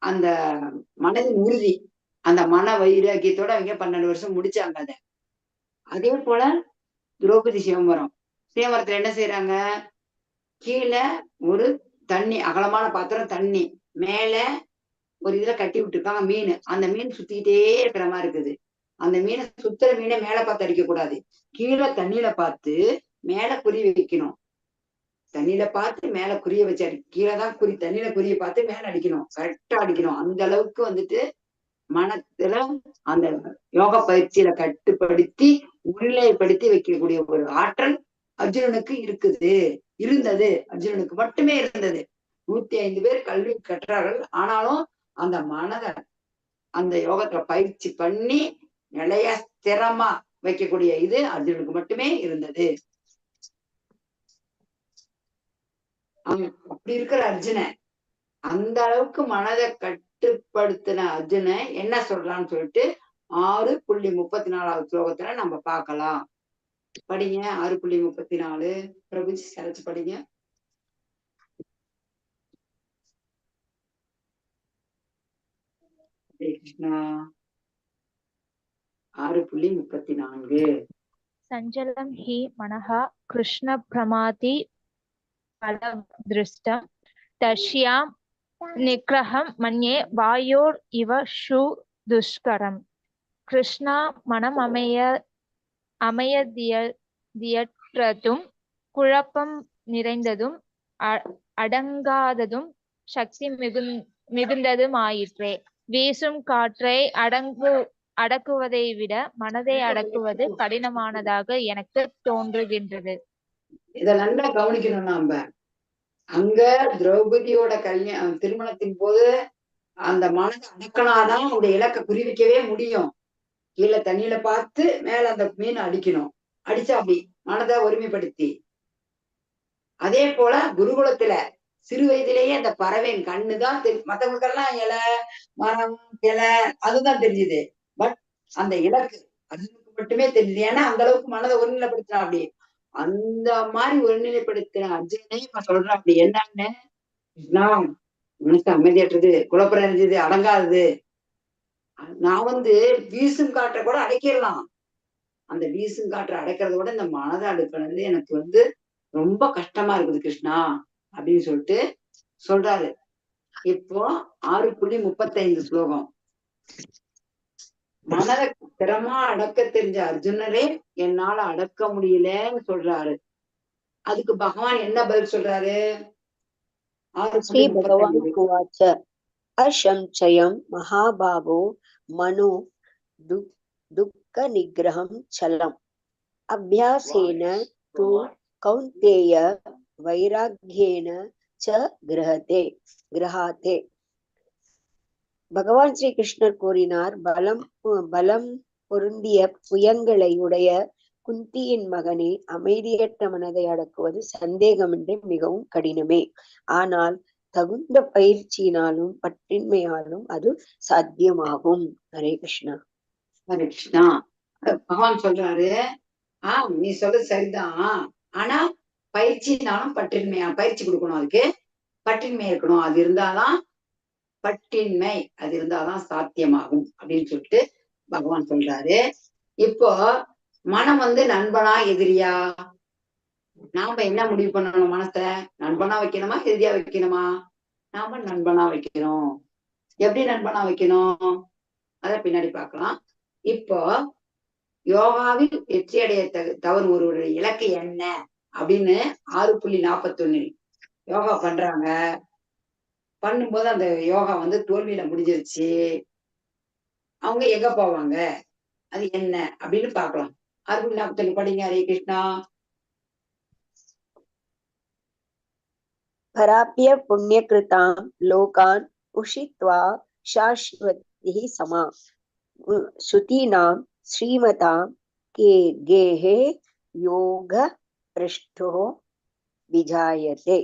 அந்த மனதின் உறுதி, அந்த மன வைராக்கியத்தோட அவங்க 12 வருஷம் முடிச்சாங்க. அதே போல திரௌபதி சிவமரத்துல என்ன செய்யறாங்க, கீழே ஒரு தண்ணி அகலமான பாத்திரம், தண்ணி மேல ஒரு இதுல கட்டி விட்டுருக்காங்க மீன். அந்த மீன் சுத்திக்கிட்டே இருக்கிற மாதிரி இருக்குது. அந்த மீனை சுத்துற மீனை மேல பார்த்து அடிக்க கூடாது, கீழே தண்ணியில பார்த்து மேல குறி வைக்கணும். தண்ணியில பார்த்து மேல குறிய வச்சு கீழேதான் தண்ணியில குறிய பார்த்து மேல அடிக்கணும், கரெக்டா அடிக்கணும். அந்த அளவுக்கு மனத்துல அந்த யோக பயிற்சியில கட்டுப்படுத்தி உருளைப்படுத்தி வைக்கக்கூடிய ஒரு ஆற்றல் அர்ஜுனனுக்கு இருந்தது. அர்ஜுனனுக்கு மட்டுமே இருந்தது. 105 பேர் கல்வி கற்றார்கள். ஆனாலும் அந்த மனதை அந்த யோகத்துல பயிற்சி பண்ணி நிலைய ஸ்திரமா வைக்கக்கூடிய அர்ஜுனனுக்கு மட்டுமே இருந்தது. அப்படி இருக்கிற அர்ஜுனன், அந்த அளவுக்கு மனதை கட்டுப்படுத்தின அர்ஜுனன் என்ன சொல்றான்னு சொல்லிட்டு 6.34 ஸ்லோகத்துல நம்ம பார்க்கலாம். படிங்க 6.34. பிரபுஜி சரைச்சு படிங்க. கிருஷ்ணா. 6.34. சஞ்சலம் ஹி மனஹா கிருஷ்ண பிரமாதி பலத்ருஷ்டம் தஷ்யாம் நிக்ரஹம் மன்யே வாயோர் இவ ஷு துஷ்கரம். கிருஷ்ணா மனம் அமையதியற்றதும் குழப்பம் நிறைந்ததும் அடங்காததும் சக்தி மிகுந்ததும் ஆயிற்றே. வீசும் காற்றை அடக்குவதை விட மனதை அடக்குவது கடினமானதாக எனக்கு தோன்றுகின்றது. இத நல்லா கவனிக்கணும். நாம அங்க திரௌபதியோட திருமணத்தின் போது அந்த மனதை அடக்கனாதான் அவனுடைய இலக்கை குறிவிக்கவே முடியும். கீழே தண்ணியில பார்த்து மேல அந்த மீன் அடிக்கணும், அடிச்சா அப்படி மனதை ஒருமைப்படுத்தி. அதே போல குருகுலத்துல சிறு வயதிலேயே அந்த பறவையின் கண்ணுதான் மத்தவங்களுக்கெல்லாம் இலை மரம் கிளை அதுதான் தெரிஞ்சுது. பட் அந்த இலக்கு அதுக்கு மட்டுமே தெரியுது. ஏன்னா அந்த அளவுக்கு மனதை ஒருநிலைப்படுத்தினா. அப்படி அந்த மாதிரி ஒருநிலைப்படுத்தின அர்ஜுனனை இப்ப சொல்றான். அப்படி என்னன்னு மனசு அமைதியற்றது, குழப்பம் இருந்தது, அடங்காதது. நான் வீசும் காற்றை கூட அடைக்கிடலாம், அந்த வீசும் காற்று அடைக்கிறத விட இந்த மனதை அடுக்கிறது எனக்கு வந்து ரொம்ப கஷ்டமா இருக்குது கிருஷ்ணா அப்படின்னு சொல்லிட்டு சொல்றாரு. இப்போ 6.35 ஸ்லோகம். மனதை திறமா அடக்க தெரிஞ்ச அர்ஜுனரே என்னால அடக்க முடியலன்னு சொல்றாரு. அதுக்கு பகவான் என்ன பதில் சொல்றாரு? ஸ்ரீ பகவான் 6.35 உவாச்ச அசம்சயம் மகாபாகோ மனோ துக்க நிகிரகம் சலம் அபியாசேன து கௌந்தேய வைராக்யேன ச கிரஹாதே. பகவான் ஸ்ரீ கிருஷ்ணர் கூறினார், பலம் பொருந்திய புயங்களை உடைய குந்தியின் மகனே, அமைதியற்ற மனதை அடக்குவது சந்தேகமின்றி மிகவும் கடினமே. ஆனால் தகுந்த பயிற்சியினாலும் பற்றின்மையாலும் அது சாத்தியமாகும். ஹரே கிருஷ்ணா. ஹரே கிருஷ்ணா. பகவான் சொல்றாரு, நீ சொல்றது சரிதான், ஆனா பயிற்சினாலும் பயிற்சி கொடுக்கணும், அதுக்கு பற்றின்மை இருக்கணும். அது இருந்தாதான் பற்றின்மை, அது இருந்தாதான் சாத்தியமாகும் அப்படின்னு சொல்லிட்டு பகவான் சொல்றாரு. இப்போ மனம் வந்து நண்பனா எதிரியா? நாம என்ன முடிவு பண்ணணும்? மனசை நண்பனா வைக்கணுமா எதிரியா வைக்கணுமா? நாம நண்பனா வைக்கணும். எப்படி நண்பனா வைக்கணும் அத பின்னாடி பார்க்கலாம். இப்போ யோகாவில் வெற்றி அடைய தவறு ஒருவருடைய இலக்கு என்ன அப்படின்னு 6.41 யோகா பண்றாங்க. பண்ணும்போது அந்த யோகா வந்து தோல்வியில முடிஞ்சிருச்சு, அவங்க எங்க போவாங்க, அது என்ன அப்படின்னு பார்க்கலாம். 6.41 படிங்க. ஹரே கிருஷ்ணா. பராப்பிய புண்ணியகிருதாம் லோகான் உஷித்வா சாஸ்வதி சமா ஸ்ருதீனாம் ஸ்ரீமதாம் கேஹே யோக பிரஷ்டோ விஜாயதே.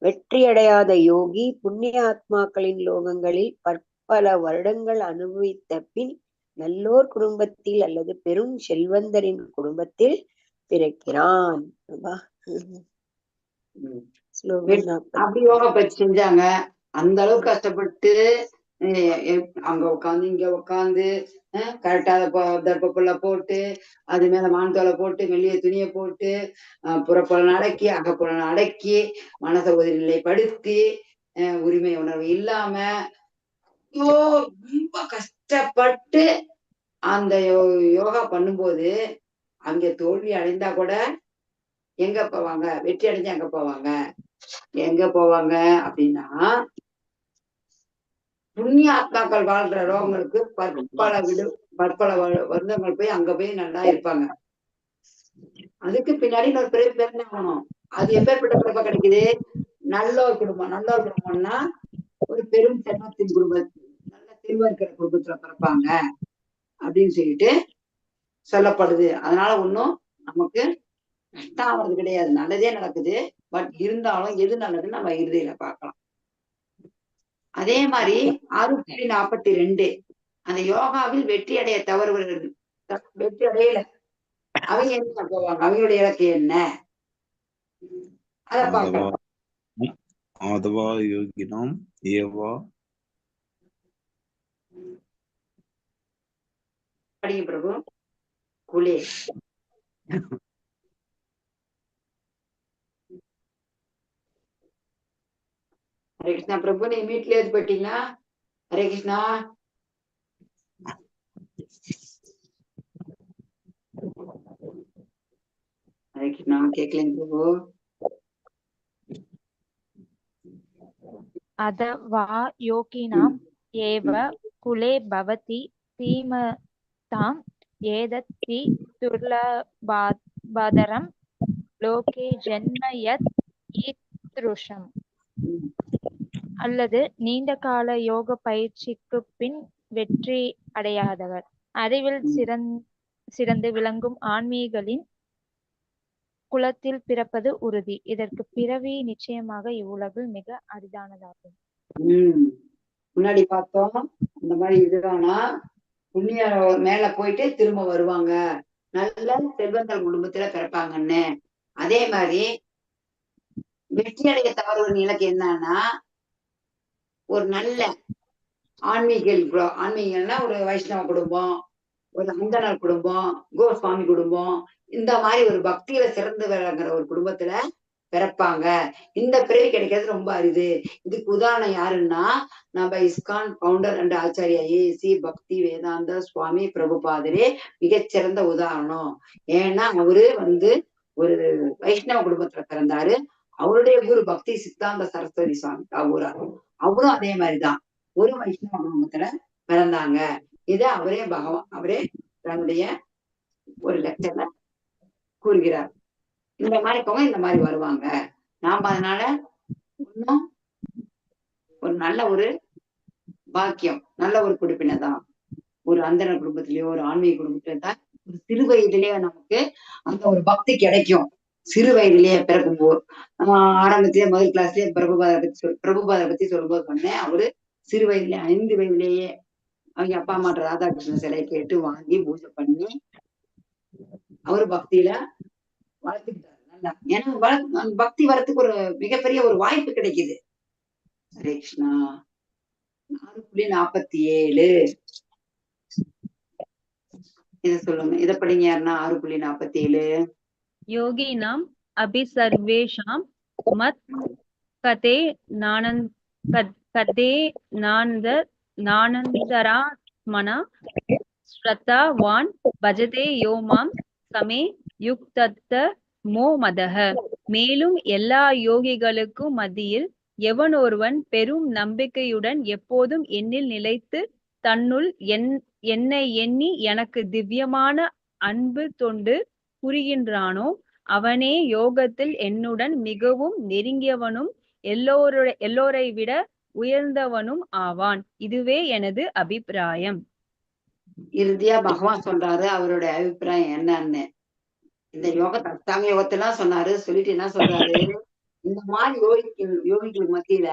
வெற்றியடையாத யோகி புண்ணிய ஆத்மாக்களின் லோகங்களில் பற்பல வருடங்கள் அனுபவித்த பின் நல்லோர் குடும்பத்தில் அல்லது பெரும் செல்வந்தரின் குடும்பத்தில் பிறக்கிறான். அப்படி யோகா பயிற்சி செஞ்சாங்க. அந்த அளவுக்கு கஷ்டப்பட்டு அங்க உட்காந்து இங்க உட்காந்து கரெக்டா தர்ப்புள்ள போட்டு அது மேல மான்தோலை போட்டு மெல்லிய துணியை போட்டு புறப்புலன் அடக்கி அகப்புலன் அடக்கி மனசை ஒரு நிலைப்படுத்தி உரிமை உணர்வு இல்லாம ரொம்ப கஷ்டப்பட்டு அந்த யோகா பண்ணும்போது அங்க தோல்வி அடைந்தா கூட எங்க போவாங்க? வெற்றி அடைஞ்சா எங்க போவாங்க அப்படின்னா, புண்ணிய ஆத்மாக்கள் வாழ்ற ரோகங்களுக்கு பற்பல வருடங்கள் போய் அங்க போய் நல்லா இருப்பாங்க. அதுக்கு பின்னாடி ஒரு பெரிய பேர் ஆகணும். அது எப்பேற்பட்ட பிறப்ப கிடைக்குது? நல்லோர் குடும்பம்னா ஒரு பெரும் செல்வத்தின் குடும்பத்தில் நல்ல செல்வம் இருக்கிற குடும்பத்துல பிறப்பாங்க அப்படின்னு சொல்லிட்டு சொல்லப்படுது. அதனால ஒண்ணும் நமக்கு கஷ்டம் ஆகிறது கிடையாது, நல்லதே நடக்குது. பட் இருந்தாலும் எது நல்லதுன்னு நம்ம இறுதியில பார்க்கலாம். அதே மாதிரி 6.42 அந்த யோகாவில் வெற்றி அடைய தவறுவர்கள் வெற்றி அடையல, அவங்க என்ன போவாங்க? அவங்களுடைய இலக்கு என்ன அதை பார்க்கலாம். படிங்க பிரபு. குலே ஹரே கிருஷ்ணா. பிரபு நீ வீட்டுல இருந்து போயிட்டீங்களா? ஹரே கிருஷ்ணா. ஹரே கிருஷ்ணா. கேட்கலைங்க பிரபு. அதவா யோகினாம் ஏவ குலே பவதி தீமதாம் ஏதத்தி துர்லபாதரம் லோகே ஜென்ம யத் ஈத்ருஷம். அல்லது நீண்ட கால யோக பயிற்சிக்கு பின் வெற்றி அடையாதவர் அறிவில் சிறந்து விளங்கும் ஆன்மீகளின் குலத்தில் பிறப்பது உறுதி. இதற்கு பிறவி நிச்சயமாக இவ்வுலகில் மிக அரிதானதாகும். முன்னாடி பார்த்தோம் இந்த மாதிரி இதுதானா புண்ணிய மேல போயிட்டு திரும்ப வருவாங்க, நல்ல செல்வந்தர் குடும்பத்துல பிறப்பாங்கன்னு. அதே மாதிரி வெற்றி அடைய தவறு இலக்கு என்னன்னா ஒரு நல்ல ஆன்மீகம்னா ஒரு வைஷ்ணவ குடும்பம், ஒரு அந்தனர் குடும்பம், கோஸ்வாமி குடும்பம், இந்த மாதிரி ஒரு பக்தியில சிறந்து விளங்குற ஒரு குடும்பத்துல பிறப்பாங்க. இந்த பிறவி கிடைக்கிறது ரொம்ப அரிது. இதுக்கு உதாரணம் யாருன்னா நம்ம ISKCON founder and Acharya AC பக்தி வேதாந்த சுவாமி பிரபுபாதரே மிகச்சிறந்த உதாரணம். ஏன்னா அவரு ஒரு வைஷ்ணவ குடும்பத்துல பிறந்தாரு. அவருடைய குரு பக்தி சித்தாந்த சரஸ்வதி சுவாமி தாகூரார், அவரும் அதே மாதிரிதான் ஒரு வைஷ்ணவ குடும்பத்துல பிறந்தாங்க. இதை அவரே தன்னுடைய ஒரு லெக்சர்ல கூறுகிறார். இந்த மாதிரி போங்க, இந்த மாதிரி வருவாங்க. நாம அதனால இன்னும் ஒரு நல்ல ஒரு பாக்கியம், நல்ல ஒரு குடுப்பினதான். ஒரு அந்தன குடும்பத்திலேயோ ஒரு ஆன்மீக குடும்பத்தில தான் ஒரு சிறு வயதிலேயே நமக்கு அந்த ஒரு பக்தி கிடைக்கும். சிறு வயதிலேயே பிறக்கும்போது ஆரம்பத்திலேயே முதல் கிளாஸ்லயே பிரபுபாதரை பத்தி சொல்லும்போது சொன்னேன். அவரு சிறு வயதிலே 5 வயதிலேயே அவங்க அப்பா அம்மா ராதாகிருஷ்ணன் சிலையை கேட்டு வாங்கி பூஜை பண்ணி அவரு பக்தியில வளர்த்துக்கிட்டாரு நல்லா. ஏன்னா பக்தி வரத்துக்கு ஒரு மிகப்பெரிய ஒரு வாய்ப்பு கிடைக்குது. ஹரே கிருஷ்ணா. 6.47 இத சொல்லுங்க, இத படிங்க யாருன்னா. 6.47 யோகினாம் அபிசர்வேஷாம் மத் கதே நானந்தராத்மனா ஸ்ரத்தாவான் பஜதே யோமாம் சமே யுக்தத்த மோ மதஹ. மேலும் எல்லா யோகிகளுக்கும் மத்தியில் எவன் ஒருவன் பெரும் நம்பிக்கையுடன் எப்போதும் என்னில் நிலைத்து தன்னுள் என்னை எண்ணி எனக்கு திவ்யமான அன்பு தொண்டு புரிகின்றானோ அவனே யோகத்தில் என்னுடன் மிகவும் நெருங்கியவனும் எல்லோரை விட உயர்ந்தவனும் ஆவான். இதுவே எனது அபிப்பிராயம். இறுதியா பகவான் சொல்றாரு அவருடைய அபிப்பிராயம் என்னன்னு. இந்த அஷ்டாங்க யோகத்தெல்லாம் சொன்னாரு. சொல்லிட்டு என்ன சொல்றாரு, இந்த மாதிரி யோகிகளுக்கு மத்தியில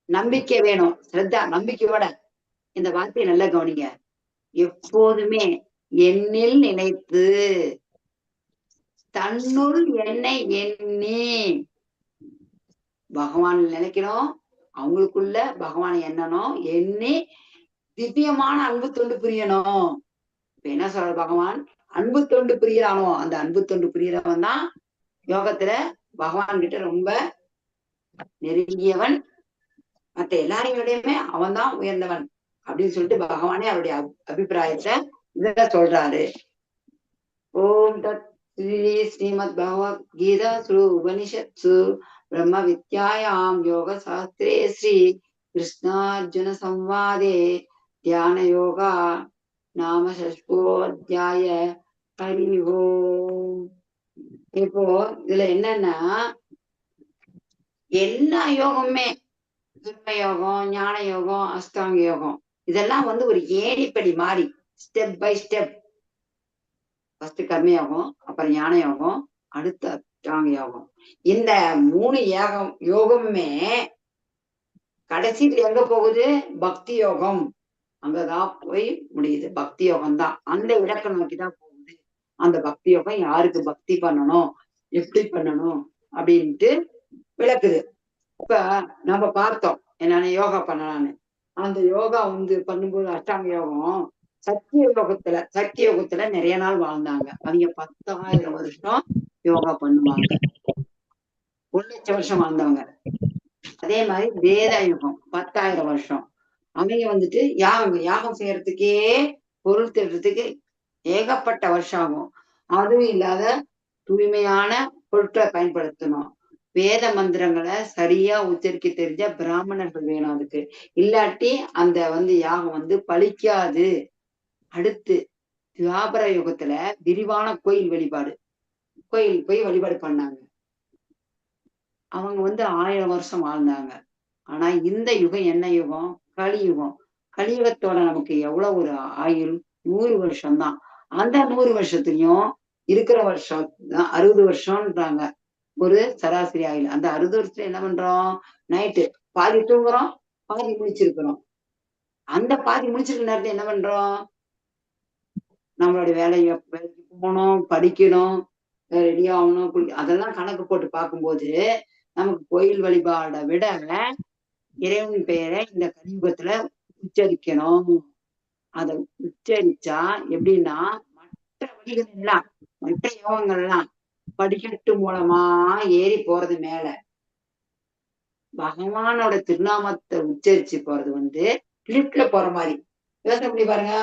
நம்பிக்கை வேணும். ஸ்ரத்தா, நம்பிக்கையோட இந்த வார்த்தையை நல்லா கவனிங்க. எப்போதுமே என்னில் நினைத்து தன்னுள் என்னை எண்ணி பகவான் நினைக்கணும். அவங்களுக்குள்ள பகவானை எண்ணணும், எண்ணி திவ்யமான அன்பு தொண்டு புரியணும். இப்ப என்ன சொல்ற பகவான், அன்பு தொண்டு புரியறானோ அந்த அன்பு தொண்டு புரியறவன் தான் யோகத்துல பகவான் கிட்ட ரொம்ப நெருங்கியவன், மற்ற எல்லாரையுடையுமே அவன் தான் உயர்ந்தவன் அப்படின்னு சொல்லிட்டு பகவானே அவருடைய அபிப்பிராயத்தை இத சொல்றாரு. ஓம் தத் ஸ்ரீ ஸ்ரீமத் பகவத்கீதா ஸ்ரீ உபனிஷத்சு பிரம்ம வித்யாயாம் யோக சாஸ்திரே ஸ்ரீ கிருஷ்ணார்ஜுன சம்வாதே தியான யோகா நாம ஷஷ்டோத்யாய. ஹரி ஓம். இப்போ இதுல என்னன்னா எல்லா யோகமுமே கர்ம யோகம், ஞான யோகம், அஷ்டாங்க யோகம் இதெல்லாம் ஒரு ஏணிப்படி மாறி ஸ்டெப் பை ஸ்டெப். ஃபர்ஸ்ட் கர்ம யோகம், அப்புறம் ஞான யோகம், அடுத்த அஷ்டாங்க யோகம். இந்த 3 யோகமுமே கடைசியில் எங்க போகுது? பக்தி யோகம். அங்கதான் போய் முடியுது. பக்தி யோகம் தான் அந்த இலக்கை நோக்கிதான் போகுது. அந்த பக்தி யோகம் யாருக்கு பக்தி பண்ணணும், எப்படி பண்ணணும் அப்படின்ட்டு விளக்குது. இப்ப நம்ம பார்த்தோம் என்னென்ன யோகா பண்ணலான்னு. அந்த யோகா பண்ணும்போது அஷ்டாங்க யோகம் சக்தி யோகத்துல நிறைய நாள் வாழ்ந்தாங்க. அவங்க 10,000 வருஷம் யோகா பண்ணுவாங்க. 1,00,000 வருஷம் வாழ்ந்தவங்க. அதே மாதிரி வேத யுகம் 10,000 வருஷம். அவங்க யாகம் செய்யறதுக்கே பொருள் தேடுறதுக்கு ஏகப்பட்ட வருஷம் ஆகும். அதுவும் இல்லாத தூய்மையான பொருட்களை பயன்படுத்தணும். வேத மந்திரங்களை சரியா உச்சரிக்க தெரிஞ்ச பிராமணர்கள் வேணும் அதுக்கு. இல்லாட்டி அந்த யாகம் பலிக்காது. அடுத்து துவாபர யுகத்துல விரிவான கோயில் போய் வழிபாடு பண்ணாங்க. அவங்க 1000 வருஷம் வாழ்ந்தாங்க. ஆனா இந்த யுகம் என்ன யுகம்? கலியுகம். கலியுகத்தோட நமக்கு எவ்வளவு ஒரு ஆயுள்? 100 வருஷம்தான். அந்த 100 வருஷத்துலயும் இருக்கிற வருஷம் 60 வருஷம்ன்றாங்க ஒரு சராசரி ஆயுள். அந்த 60 வருஷத்துல என்ன பண்றோம்? நைட்டு பாதி தூங்குறோம், பாதி முடிச்சிருக்கிறோம். அந்த பாதி முடிச்சிருக்க நேரத்துல என்ன பண்றோம்? நம்மளுடைய வேலைக்கு போகணும், படிக்கணும், ரெடி ஆகணும், அதெல்லாம் கணக்கு போட்டு பார்க்கும்போது நமக்கு கோயில் வழிபாடை விட இறைவன் பெயரை இந்த கலியுகத்துல உச்சரிக்கணும். அதை உச்சரிச்சா எப்படின்னா மற்ற வழிகள் எல்லாம் மற்ற யோகங்கள் எல்லாம் படிக்கட்டு மூலமா ஏறி போறது மேல பகவானோட திருநாமத்தை உச்சரிச்சு போறது வந்து லிப்ட்ல போற மாதிரி. யோசனை பண்ணி பாருங்க,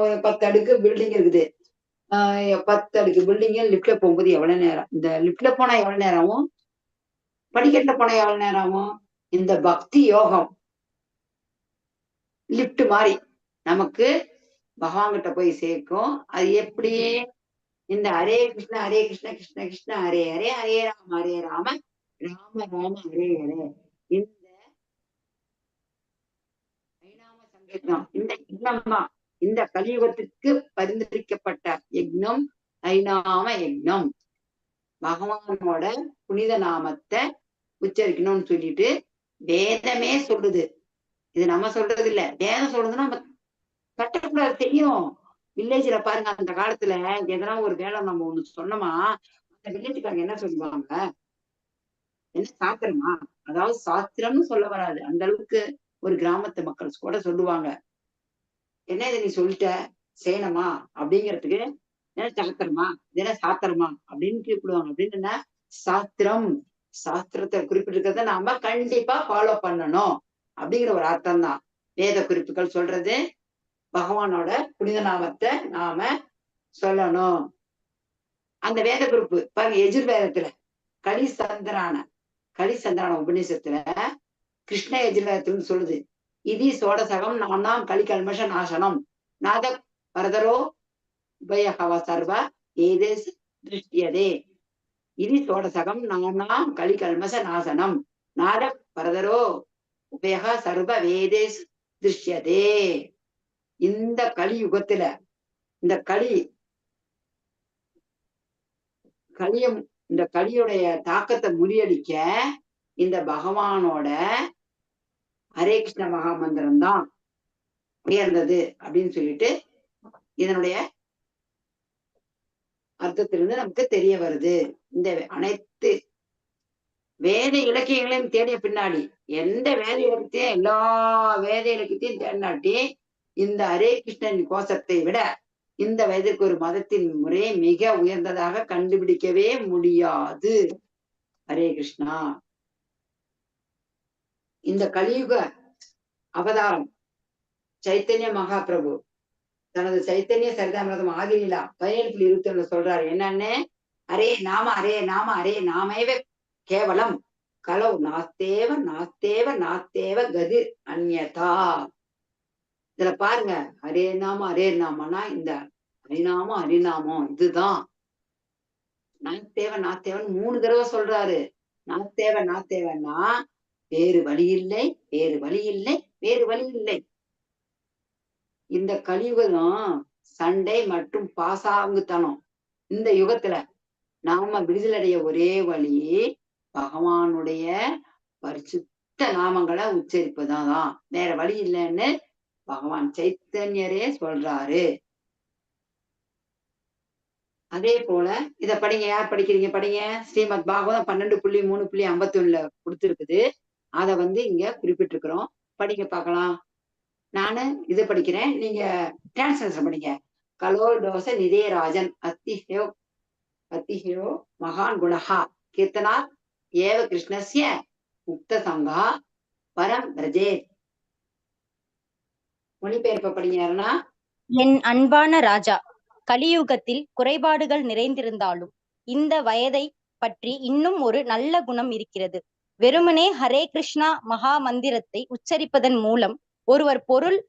ஒரு 10 அடுக்கு பில்டிங் இருக்குது. 10 அடுக்கு பில்டிங் லிப்ட்ல போகும்போது எவ்வளவு நேரம், இந்த லிப்ட்ல போனா எவ்வளவு நேரம் ஆகும், படிக்கட்டுல போனா எவ்வளவு நேரம் ஆகும். இந்த பக்தி யோகம் லிப்ட் மாதிரி நமக்கு பகவான் கிட்ட போய் சேர்க்கும். அது எப்படி, இந்த ஹரே கிருஷ்ண ஹரே கிருஷ்ண கிருஷ்ண கிருஷ்ண ஹரே ஹரே ஹரே ராம ராம ராம ஹரே ஹரே, இந்த ஹரிநாம சங்கீர்த்தனம், இந்த யக்னம் தான் இந்த கலியுகத்திற்கு பரிந்துரைக்கப்பட்ட யக்னம், ஹரிநாம யக்னம். பகவானோட புனித நாமத்தை உச்சரிக்கணும்னு சொல்லிட்டு வேதமே சொல்லுது. இது நம்ம சொல்றது இல்ல, வேதம் சொல்றதுன்னா நம்ம கட்டக்கூடாது, தெரியும். வில்லேஜ்ல பாருங்க, அந்த காலத்துல எதனா ஒரு வேலை நம்ம ஒண்ணு சொன்னோமா, அந்த வில்லேஜுக்காரங்க என்ன சொல்லுவாங்க, என்ன சாத்திரமா, அதாவது சாஸ்திரம்னு சொல்ல வராது, அந்த அளவுக்கு ஒரு கிராமத்து மக்கள் கூட சொல்லுவாங்க, என்ன இதை நீ சொல்லிட்ட செய்யணுமா அப்படிங்கிறதுக்கு, என்ன சாத்திரமா, இது என்ன சாத்திரமா அப்படின்னு கூப்பிடுவாங்க. அப்படின்னு என்ன, சாஸ்திரம், சாஸ்திரத்தை குறிப்பிட்டிருக்கிறத நாம கண்டிப்பா ஃபாலோ பண்ணணும் அப்படிங்கிற ஒரு அர்த்தம் தான் வேத குறிப்புகள் சொல்றது. பகவானோட புனித நாமத்தை நாம சொல்லணும். அந்த வேத குறிப்பு பாருங்க, எஜுர்வேதத்துல கலிசந்திரான உபநிஷத்துல கிருஷ்ண எஜுர்வேதத்துன்னு சொல்லுது, இதி சோடசகம் நானாம் கலி கல்மஷ நாசனம் நாத பரதரோ உபயகவ சர்வ ஏதேஸ் திருஷ்டியதே. இதி சோடசகம் நானாம் கலி கல்மஷ நாசனம் நாத பரதரோ உபயக சர்வ வேதேஸ் திருஷ்யதே. இந்த கலியுகத்துல இந்த இந்த கலியுடைய தாக்கத்தை முறியடிக்க இந்த பகவானோட ஹரே கிருஷ்ண மகா மந்திரம் தான் உயர்ந்தது அப்படின்னு சொல்லிட்டு இதனுடைய அர்த்தத்திலிருந்து நமக்கு தெரிய வருது. இந்த அனைத்து வேத இலக்கியங்களையும் தேடிய பின்னாடி, எந்த வேத இலக்கியத்தையும் எல்லா வேத இலக்கியத்தையும் தேடினாட்டி இந்த ஹரே கிருஷ்ணன் கோஷத்தை விட இந்த வயதிற்கு ஒரு மதத்தின் முறை மிக உயர்ந்ததாக கண்டுபிடிக்கவே முடியாது. ஹரே கிருஷ்ணா. இந்த கலியுக அவதாரம் சைத்தன்ய மகாபிரபு தனது சைத்தன்ய சரிதாமிரதம் ஆதிலீலா 17:21 சொல்றாரு, என்னன்னு, அரே நாம அரே நாம அரே நாமேவ கேவலம் கலவு நாஸ்தேவ நாஸ்தேவ நாஸ்தேவ கதி அந்யதா. இதுல பாருங்க, ஹரே நாமனா இந்த ஹரிநாமம் இதுதான். நாஸ்தேவன் 3 தடவை சொல்றாரு. நாஸ்தேவன்னா வேறு வழி இல்லை, வேறு வழி இல்லை, வேறு வழி இல்லை. இந்த கலியுகம் சண்டை மற்றும் பாசாங்குத்தனம். இந்த யுகத்துல நாம விடுதலடைய ஒரே வழி பகவானுடைய பரிசுத்த நாமங்களை உச்சரிப்பதான், வேற வழி இல்லைன்னு பகவான் சைத்தன்யரே சொல்றாரு. அதே போல இத படிங்க, யார் படிக்கிறீங்க படிங்க. ஸ்ரீமத் பாகவதம் 12.3.51 கொடுத்திருக்குது. அத இங்க குறிப்பிட்டிருக்கிறோம், படிக்க பார்க்கலாம். நானு இது படிக்கிறேன், நீங்க டிரான்ஸ்லேஷன் படிங்க. கலோல் தோச நிதேராஜன் அத்திஹேயோ மகான் குணஹா கீர்த்தனாத் ஏவ கிருஷ்ணஸ்ய முக்த சங்கா பரம் ரஜேத். மொழிபெயர்ப்ப படிங்கன்னா, என் அன்பான ராஜா, கலியுகத்தில் குறைபாடுகள் நிறைந்திருந்தாலும் இந்த வயதை பற்றி இன்னும் ஒரு நல்ல குணம் இருக்கிறது. வெறுமனே ஹரே கிருஷ்ணா மகா மந்திரத்தை உச்சரிப்பதன் மூலம் ஒருவர் பொருள்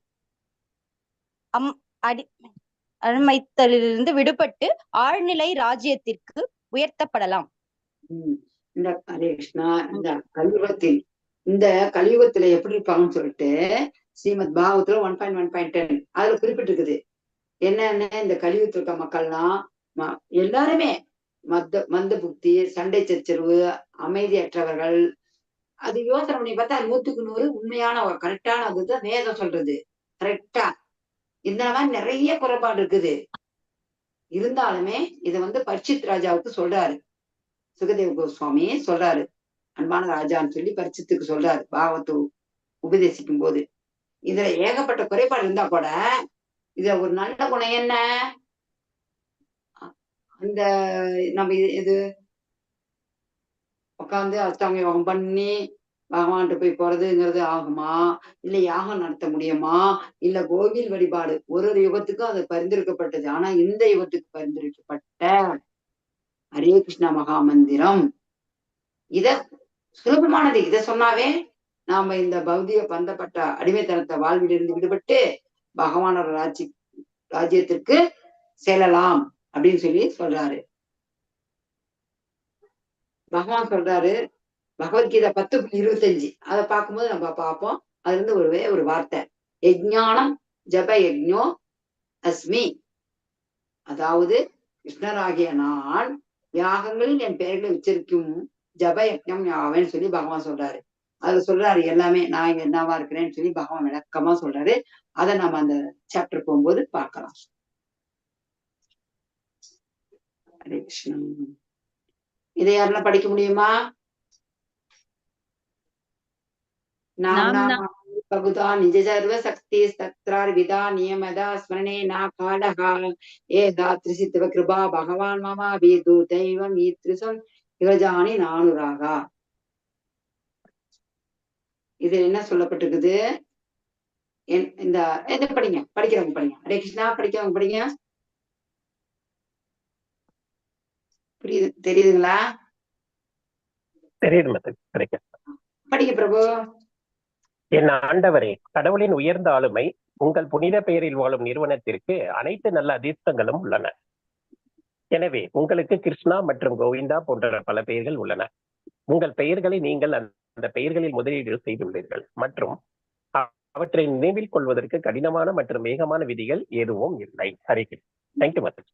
அடிமைத்தலிலிருந்து விடுபட்டு ஆழ்நிலை ராஜ்யத்திற்கு உயர்த்தப்படலாம். இந்த ஹரே கிருஷ்ணா இந்த கலியுகத்துல எப்படி இருப்பாங்கன்னு சொல்லிட்டு ஸ்ரீமத் பாகவத்துல 1.1.10 அதுல குறிப்பிட்டிருக்குது. என்னன்னு, இந்த கலியுகத்துல இருக்க மக்கள்லாம் எல்லாருமே மந்த புக்தி, சண்டை சச்சரவு, அமைதியற்றவர்கள். அது யோசனை பண்ணி பார்த்தா 100க்கு 100 உண்மையான கரெக்டான அதுதான் வேதம் சொல்றது. கரெக்டா இந்த மாதிரி நிறைய குறைபாடு இருக்குது. இருந்தாலுமே இத பரீட்சித் ராஜாவுக்கு சொல்றாரு, சுகதேவ கோஸ்வாமி சொல்றாரு, அன்பான ராஜான்னு சொல்லி பரீட்சித்துக்கு சொல்றாரு பாகவத்து உபதேசிக்கும் போது. இதுல ஏகப்பட்ட குறைபாடு இருந்தா கூட இதுல ஒரு நல்ல குணம் என்ன? அந்த நம்ம இது உட்காந்து அஷ்டாங்க யோகம் பண்ணி பகவான்கிட்ட போய் போறதுங்கிறது ஆகுமா? இல்ல யாகம் நடத்த முடியுமா? இல்ல கோவில் வழிபாடு ஒரு யுகத்துக்கும் அது பரிந்துரைக்கப்பட்டது. ஆனா இந்த யுகத்துக்கு பரிந்துரைக்கப்பட்ட ஹரே கிருஷ்ணா மகா மந்திரம் இத சுலபமானது. இத சொன்னாவே நாம இந்த பௌதிக பந்தப்பட்ட அடிமைத்தனத்தை வாழ்விலிருந்து விடுபட்டு பகவானோட ராஜ்யத்திற்கு செல்லலாம் அப்படின்னு சொல்லி சொல்றாரு. பகவான் சொல்றாரு பகவத்கீதை 10:25 அதை பார்க்கும்போது நம்ம பார்ப்போம். அதுல இருந்து ஒரு வார்த்தை, யஜ்ஞானம் ஜப யஜ்ஞோ அஸ்மி. அதாவது கிருஷ்ணராகிய நான் யாகங்களில் என் பெயர்களை உச்சரிக்கும் ஜப யஜ்ஞம் யாவேன்னு சொல்லி பகவான் சொல்றாரு. அதுல சொல்றாரு எல்லாமே நான் இங்க என்னவா இருக்கிறேன்னு சொல்லி பகவான் விளக்கமா சொல்றாரு. அதை நம்ம அந்த சாப்டர் போகும்போது பார்க்கலாம். ஹரே கிருஷ்ணா. இதை யாரெல்லாம் படிக்க முடியுமா? பகுதா நிஜ சர்வ சக்தி சத்ரார் விதா நியமதா ஸ்மரணே நா காலஹா ஏதா திரிசித்துவ கிருபா பகவான் மாமா வீது தெய்வம் ஈத்ரிசம் யுகஜானி நானுராகா. இது என்ன சொல்லப்பட்டிருக்குது? இந்த எது படிங்க, படிக்கிறவங்க படிங்க. ஹரே கிருஷ்ணா, படிக்கிறவங்க படிங்க. புரியுது, தெரியுதுங்களா? தெரியுது. படிக்க பிரபு. என் ஆண்டவரே, கடவுளின் உயர்ந்த ஆளுமை உங்கள் புனித பெயரில் வாழும் நிறுவனத்திற்கு அனைத்து நல்ல அதிர்ஷ்டங்களும் உள்ளன. எனவே உங்களுக்கு கிருஷ்ணா மற்றும் கோவிந்தா போன்ற பல பெயர்கள் உள்ளன. உங்கள் பெயர்களை நீங்கள் அந்த பெயர்களில் முதலீடு செய்துள்ளீர்கள் மற்றும் அவற்றை நினைவில் கொள்வதற்கு கடினமான மற்றும் வேகமான விதிகள் எதுவும் இல்லை. ஹரே கிருஷ்ணா. Thank you much.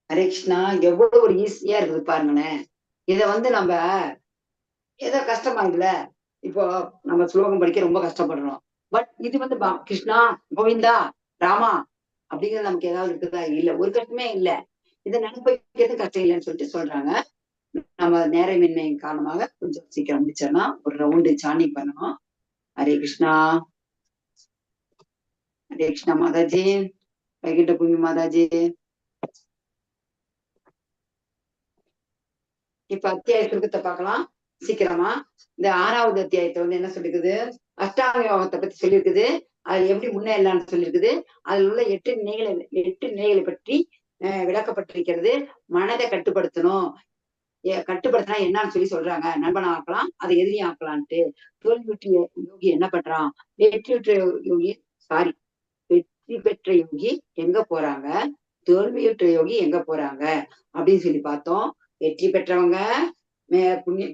ஹரே கிருஷ்ணா. எவ்வளவு ஒரு ஈஸியா இருக்குது பாருங்களேன். இத நம்ம ஏதோ கஷ்டமா இல்ல. இப்போ நம்ம ஸ்லோகம் படிக்க ரொம்ப கஷ்டப்படுறோம். பட் இது கிருஷ்ணா கோவிந்தா ராமா அப்படிங்கிறது நமக்கு ஏதாவது இருக்குதா? இல்ல, ஒரு கஷ்டமே இல்ல. இதை நினைப்பது கஷ்டம் இல்லைன்னு சொல்லிட்டு சொல்றாங்க. நம்ம நேரமின்மை காரணமாக கொஞ்சம் சீக்கிரம் முடிச்சோம்னா ஒரு ரவுண்டு சாண்டிங் பண்ணணும். ஹரே கிருஷ்ணா. ஹரே கிருஷ்ணா மாதாஜி, வைகுண்ட பூமி மாதாஜி. இப்ப அத்தியாய சுருக்கத்தை பார்க்கலாம் சீக்கிரமா. இந்த 6வது அத்தியாயத்தை என்ன சொல்லிருக்குது? அஷ்டாங்க யோகத்தை பத்தி சொல்லியிருக்குது. அது எப்படி முன்னேறலாம்னு சொல்லியிருக்குது. அதுல உள்ள 8 நிலைகளை பற்றி விளக்கப்பட்டிருக்கிறது. மனதை கட்டுப்படுத்தணும். கட்டுப்படுத்தினா என்னன்னு சொல்லி சொல்றாங்க. நண்பனை ஆக்கலாம், அதை எதிரியும் ஆக்கலான்ட்டு. தோல்வியுற்ற யோகி என்ன பண்றான்? வெற்றி பெற்ற யோகி எங்க போறாங்க, தோல்வியுற்ற யோகி எங்க போறாங்க அப்படின்னு சொல்லி பார்த்தோம். வெற்றி பெற்றவங்க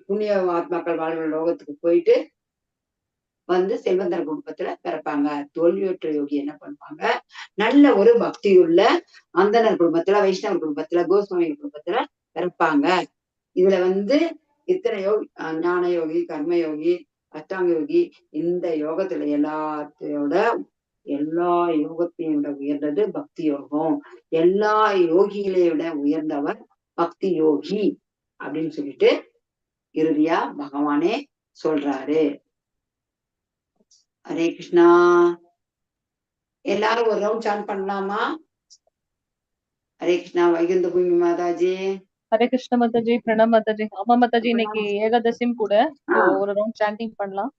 புண்ணிய ஆத்மாக்கள் வாழ்கிற லோகத்துக்கு போயிட்டு செல்வந்தர் குடும்பத்துல பிறப்பாங்க. தோல்வியுற்ற யோகி என்ன பண்ணுவாங்க? நல்ல ஒரு பக்தியுள்ள அந்தனர் குடும்பத்துல, வைஷ்ணவர் குடும்பத்துல, கோஸ்வாமி குடும்பத்துல பிறப்பாங்க. இதுல இத்தனை யோகி, ஞான யோகி, கர்ம யோகி, அஷ்டாங்க யோகி, இந்த யோகத்துல எல்லா யோகத்தையும் விட உயர்ந்தது பக்தி யோகம். எல்லா யோகிகளை விட உயர்ந்தவர் பக்தி யோகி அப்படின்னு சொல்லிட்டு இறுதியா பகவானே சொல்றாரு. ஹரே கிருஷ்ணா. எல்லாரும் ஒரு ரவுண்ட் சாண்ட் பண்ணலாமா? ஹரே கிருஷ்ணா. வைகுந்த பூமி மாதாஜி. ஹரே கிருஷ்ண மாதாஜி. பிரணாம் மாதாஜி. ஆமா மாதாஜி, இன்னைக்கு ஏகாதசியும் கூட, ஒரு ரவுண்ட் சாண்டிங் பண்ணலாம்.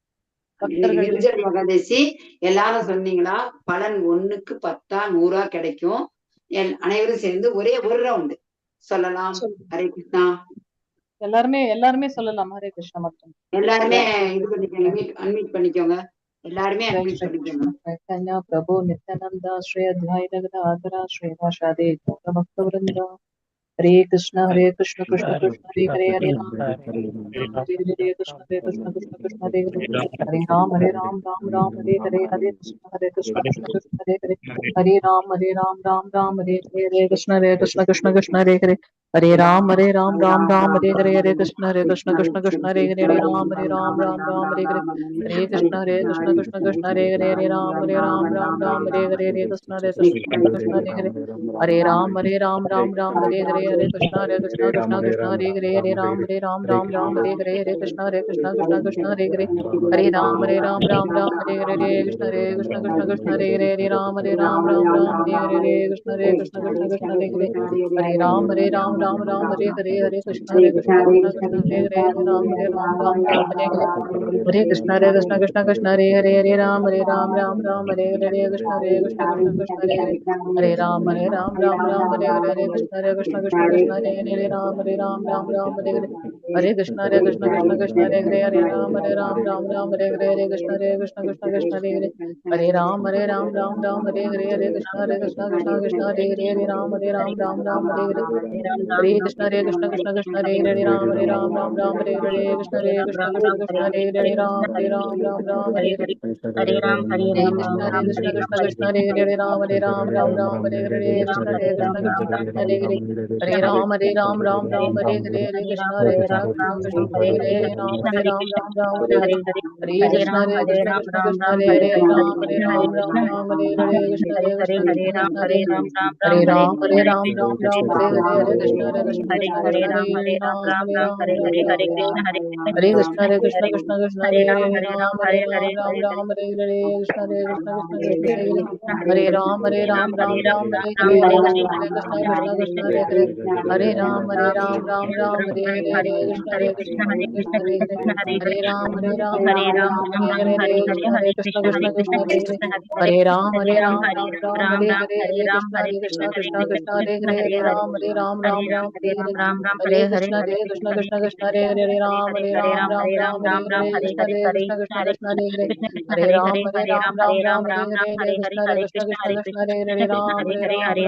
ஏகாதசி எல்லாரும் சொன்னீங்களா? பலன் 1க்கு 10 100 கிடைக்கும். அனைவரும் சேர்ந்து ஒரே ஒரு ரவுண்டு சொல்லலாம். ஹரே கிருஷ்ணா. எல்லாருமே சொல்லலாம். ஹரே கிருஷ்ணா. மட்டும் எல்லாருமே இது பண்ணிக்கோங்க, அன்மியூட் பண்ணிக்கோங்க. எல்லாருமே அன்மியூட் பண்ணிக்கோங்க. சைத்தன்யா பிரபு நித்யானந்தா ஸ்ரீ அத்வைத கதாதர ஸ்ரீவாசாதே பக்தவருந்தா. ஹரே கிருஷ்ணா கிருஷ்ண கிருஷ்ண ஹரே ஹரே, ஹரே ராம் ஹரே கிருஷ்ண கிருஷ்ண கிருஷ்ண ஹரே ஹரே, ஹரே ராம் ராம் ராம் ஹரே ஹரே, ஹரே கிருஷ்ண கிருஷ்ண கிருஷ்ண ஹரே ஹரே, ஹரே ராம் ராம் ராம் ஹரே ஹரே, ஹரே கிருஷ்ண கிருஷ்ண கிருஷ்ண ஹரே ஹரே, हरे राम राम राम हरे हरे हरे कृष्ण कृष्ण कृष्ण हरे हरे हरे राम राम हरे हरे हरे कृष्ण कृष्ण कृष्ण हरे हरे हरे राम राम हरे हरे हरे कृष्ण कृष्ण हरे हरे हरे राम राम हरे हरे हरे कृष्ण कृष्ण हरे हरे हरे राम राम हरे हरे हरे कृष्ण कृष्ण हरे हरे हरे राम हरे हरे हरे कृष्ण कृष्ण हरे हरे हरे राम हरे हरे हरे कृष्ण कृष्ण हरे हरे हरे राम हरे हरे कृष्ण कृष्ण हरे हरे हरे राम हरे हरे कृष्ण हरे हरे हरे राम हरे हरे कृष्ण हरे कृष्ण हरे हरे कृष्ण हरे हरे राम हरे हरे कृष्ण हरे हरे राम हरे हरे कृष्ण हरे हरे राम हरे हरे हरे कृष्ण हरे हरे राम हरे हरे हरे कृष्ण हरे हरे राम हरे हरे कृष्ण हरे हरे राम हरे हरे हरे राम हरे कृष्ण हरे हरे राम हरे हरे कृष्ण हरे हरे हरे राम हरे हरे कृष्ण हरे हरे राम हरे हरे हरे कृष्ण कृष्ण हरे हरे राम हरे हरे कृष्ण हरे हरे हरे राम हरे कृष्ण कृष्ण हरे हरे राम हरे कृष्ण हरे हरे राम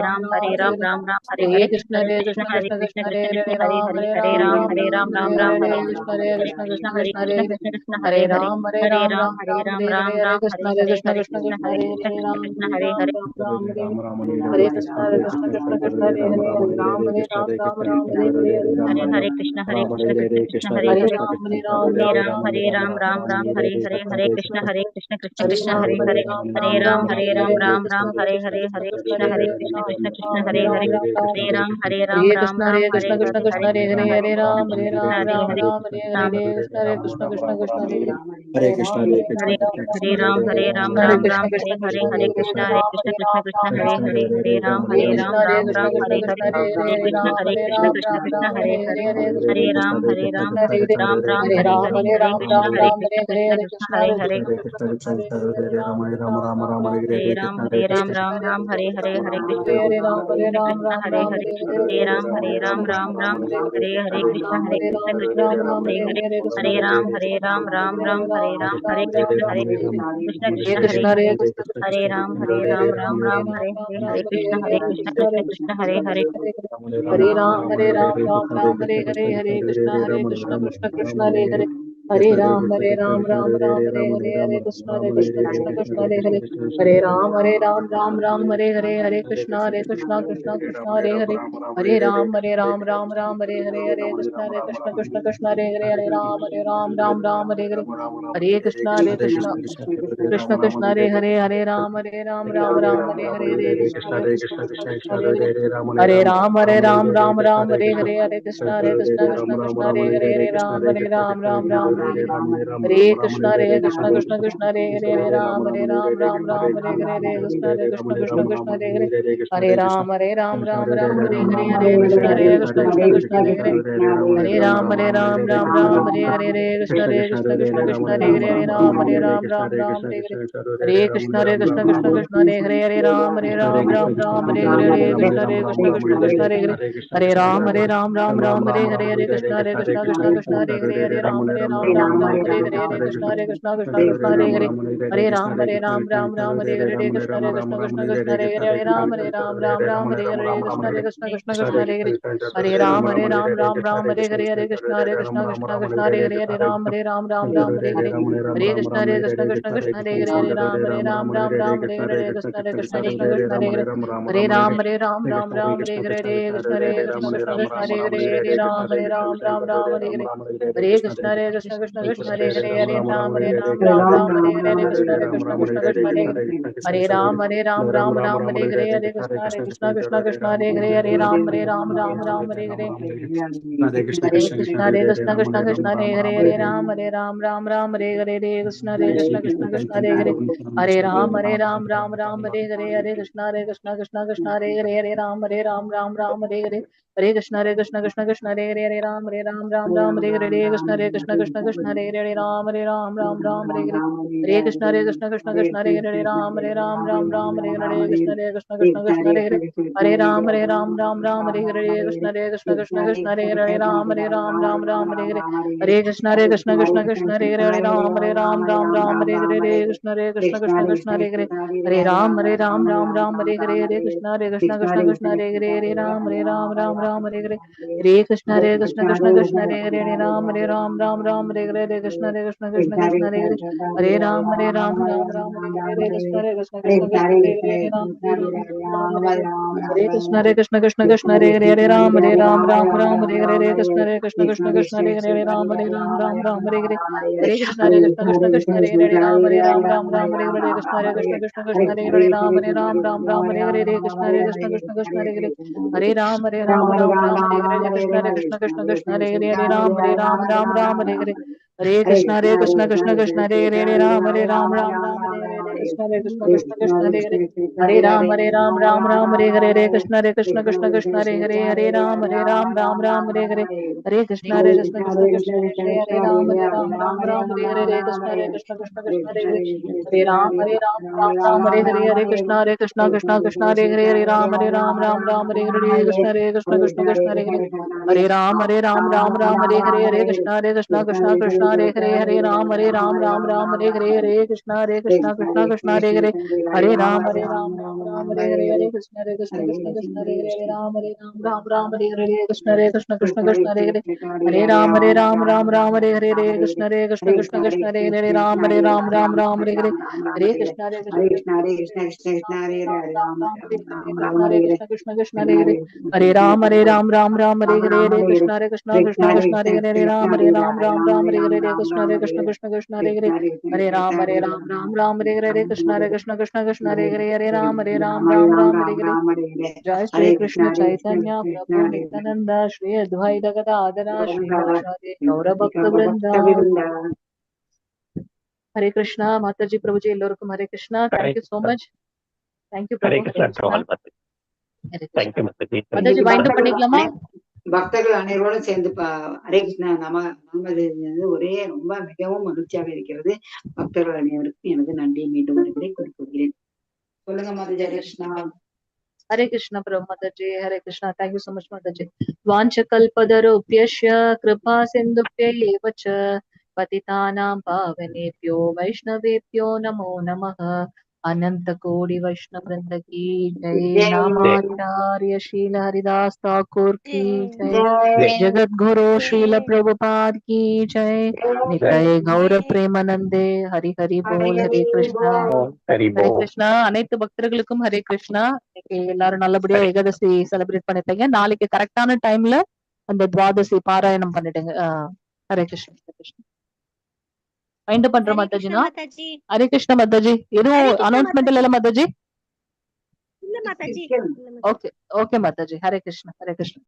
हरे हरे कृष्ण हरे राम हरे कृष्ण हरे हरे हरे राम हरे हरे कृष्ण हरे हरे हरे राम हरे कृष्ण हरे हरे राम हरे कृष्ण हरे हरे हरे राम कृष्ण हरे हरे राम हरे कृष्ण हरे हरे हरे राम हरे हरे कृष्ण हरे कृष्ण हरे राम हरे कृष्ण कृष्ण हरे हरे राम कृष्ण हरे हरे हरे राम हरे कृष्ण कृष्ण हरे हरे हरे कृष्ण हरे हरे हरे कृष्ण कृष्ण हरे हरे हरे राम हरे कृष्ण कृष्ण हरे राम हरे कृष्ण कृष्ण हरे हरे हरे राम कृष्ण हरे हरे हरे राम हरे राम हरे कृष्ण हरे हरे हरे कृष्ण हरे राम हरे कृष्ण कृष्ण हरे कृष्ण हरे हरे हरे राम हरे कृष्ण हरे हरे हरे हरे कृष्ण हरे हरे राम हरे कृष्ण हरे हरे राम हरे कृष्ण हरे हरे हरे राम हरे कृष्ण हरे हरे हरे राम हरे कृष्ण हरे राम हरे कृष्ण हरे हरे राम हरे कृष्ण हरे राम हरे हरे राम हरे कृष्ण हरे हरे कृष्ण कृष्ण हरे कृष्ण हरे हरे कृष्ण हरे कृष्ण हरे कृष्ण हरे हरे राम हरे Krishna Krishna Hare Hare Ram Ram Ram Hare Hare Hare Krishna Hare Krishna Krishna Krishna Hare Hare Hare Ram Ram Ram Ram Hare Hare Hare Krishna Hare Krishna Krishna Krishna Hare Hare Hare Ram Ram Ram Hare Hare Krishna Hare Krishna Krishna Krishna Hare Hare Hare Ram Ram Ram Hare Hare Hare Krishna Hare Krishna Krishna Krishna Hare Hare Hare Ram Ram Ram Hare Hare Hare Krishna Hare Krishna Krishna Krishna Hare Hare Hare Ram Ram Hare Hare Hare Krishna Hare Krishna Krishna Krishna Hare Hare Hare Ram Ram Hare Hare Hare Krishna Hare Krishna Krishna Krishna Hare Hare Hare Ram Ram Hare Hare Hare Krishna Hare Krishna Krishna Krishna Hare Hare Hare Ram Ram Hare Hare Krishna Hare Krishna Krishna Krishna Hare Hare Hare Ram Hare Hare Hare Krishna Hare Krishna Krishna Krishna Hare Hare Hare Ram Hare Hare Hare Hare Krishna Hare Krishna Krishna Krishna Hare Hare Hare Ram Ram Hare Hare Hare Krishna Hare Krishna Krishna Krishna Hare Hare Hare Ram Hare Hare Hare Krishna Hare Krishna Krishna Krishna Hare Hare Hare Ram Hare Hare Hare Hare Krishna Hare Krishna Krishna Krishna Hare Hare Hare Ram Hare Hare Hare Krishna Hare Krishna Krishna Krishna Hare Hare Hare Ram Hare Hare Hare Hare Krishna Hare Krishna Krishna Krishna Hare Hare Hare Ram Hare Hare Krishna Hare Krishna Krishna Krishna Hare Hare Hare Ram Hare Hare Krishna Hare Krishna Krishna Krishna Hare Hare Hare Ram Hare Hare Hare Krishna Hare Krishna Krishna Krishna Hare Hare Hare Ram Hare Hare Krishna Hare Krishna Krishna Krishna Hare Hare Hare Ram Hare Hare Hare Krishna Hare Krishna Krishna Krishna Hare Hare Hare Ram Hare Hare Hare Krishna Hare Krishna Krishna Krishna Hare Hare Hare Ram Hare Hare Hare Krishna Hare Krishna Krishna Krishna Hare Hare Hare Ram Hare Hare Krishna Hare Krishna Krishna Krishna Hare Hare Hare Ram Hare Krishna Hare Krishna Krishna Krishna Hare Hare Hare Ram Hare Hare Krishna Hare Krishna Krishna Krishna Hare Hare Hare Ram Hare Hare Hare Krishna Hare Krishna Krishna Krishna Hare Hare Ram Hare Hare Krishna Hare Krishna Krishna Krishna Hare Hare Ram Hare Hare Krishna Hare Krishna Krishna Krishna Hare Hare Hare Ram Hare Hare Krishna Hare Krishna Krishna Krishna Hare Hare Hare Ram Hare Hare Hare Krishna Hare Krishna Krishna Krishna Hare Hare Hare Ram Hare Hare Krishna Hare Krishna Krishna Krishna Hare Hare Hare Ram Hare Hare Krishna Hare Krishna Krishna Krishna Hare Hare Hare Ram Hare Hare Hare Krishna Hare Krishna Krishna Krishna Hare Hare Hare Ram Hare Hare Krishna Hare Krishna Krishna Krishna Hare Hare Hare Ram Hare Hare Krishna Hare Krishna Krishna Krishna Hare Hare Hare Ram Hare Hare Krishna Hare Krishna Krishna Krishna Hare Hare Hare Ram Hare Hare Krishna Hare Krishna Krishna Krishna Hare Hare Hare Ram Hare Hare Krishna Krishna Krishna Hare Hare Hare Ram Hare Hare Krishna Krishna Krishna Krishna Hare Hare Ram Hare Hare Krishna Krishna Krishna Krishna Hare Hare Hare Ram Hare Hare Krishna Krishna Krishna Krishna Hare Hare Ram Hare Hare Hare Krishna Krishna Krishna Krishna Krishna Hare Hare Hare Ram Hare Hare Krishna Krishna Krishna Krishna Hare Hare Ram Hare Hare Krishna Krishna Krishna Hare Hare Hare Ram Hare Hare Krishna Krishna Krishna Krishna Hare Hare Hare Ram Hare Hare Jai Shri Krishna Chaitanya Prabhu Nityananda Shri Advaita Gadadhara Shrivasadi Gaura Bhakta Vrinda Hare Krishna Mataji Prabhuji Ellorukkum Hare Krishna. Thank you so much. Thank you Hare Prabhu. Krishna to all. Hare Thank Krishna. you, Mataji. Mataji wind up பண்ணிக்கலாமா? பக்தர்கள் அனைவரோடும் சேர்ந்து ஹரே கிருஷ்ணா நாம ஒரே ரொம்ப மிகவும் மகிழ்ச்சியாக இருக்கிறது. பக்தர்கள் அனைவருக்கும் எனது நன்றியை மீண்டும் ஒருமுறை குறிப்பிடுகிறேன். சொல்லுங்க Mataji. Hare Krishna. Hare Krishna Prabhu Mataji. Hare Krishna. Thank you so much Mataji. Vancha kalpadarubhyasya kripa sindubhya eva cha patitanam pavanebhyo vaishnavebhyo namo namaha. अनंत कोटि वैष्णव वृंद की जय. नामाचार्य श्रील हरिदास ठाकुर की जय. जगत गुरु श्रील प्रभुपाद की जय. निताय गौर प्रेमानंदे. हरि हरि बोल. हरे कृष्णा. Hari Hare Bol. கிருஷ்ணா. அனைத்து பக்தர்களுக்கும் ஹரே கிருஷ்ணா. இன்னைக்கு எல்லாரும் நல்லபடியா ஏகாதசி செலிப்ரேட் பண்ணிட்டீங்க. நாளைக்கு கரெக்டான டைம்ல அந்த துவாதசி பாராயணம் பண்ணிடுங்க. ஹரே கிருஷ்ணா. ஹரே கிருஷ்ணா. வைண்ட் பண்ற மாதாஜினா. ஹரே கிருஷ்ணா மாதாஜி. எதுவும் அனௌன்ஸ்மெண்ட் இல்ல மாதாஜி? ஓகே ஓகே மாதாஜி. ஹரே கிருஷ்ணா. ஹரே கிருஷ்ணா.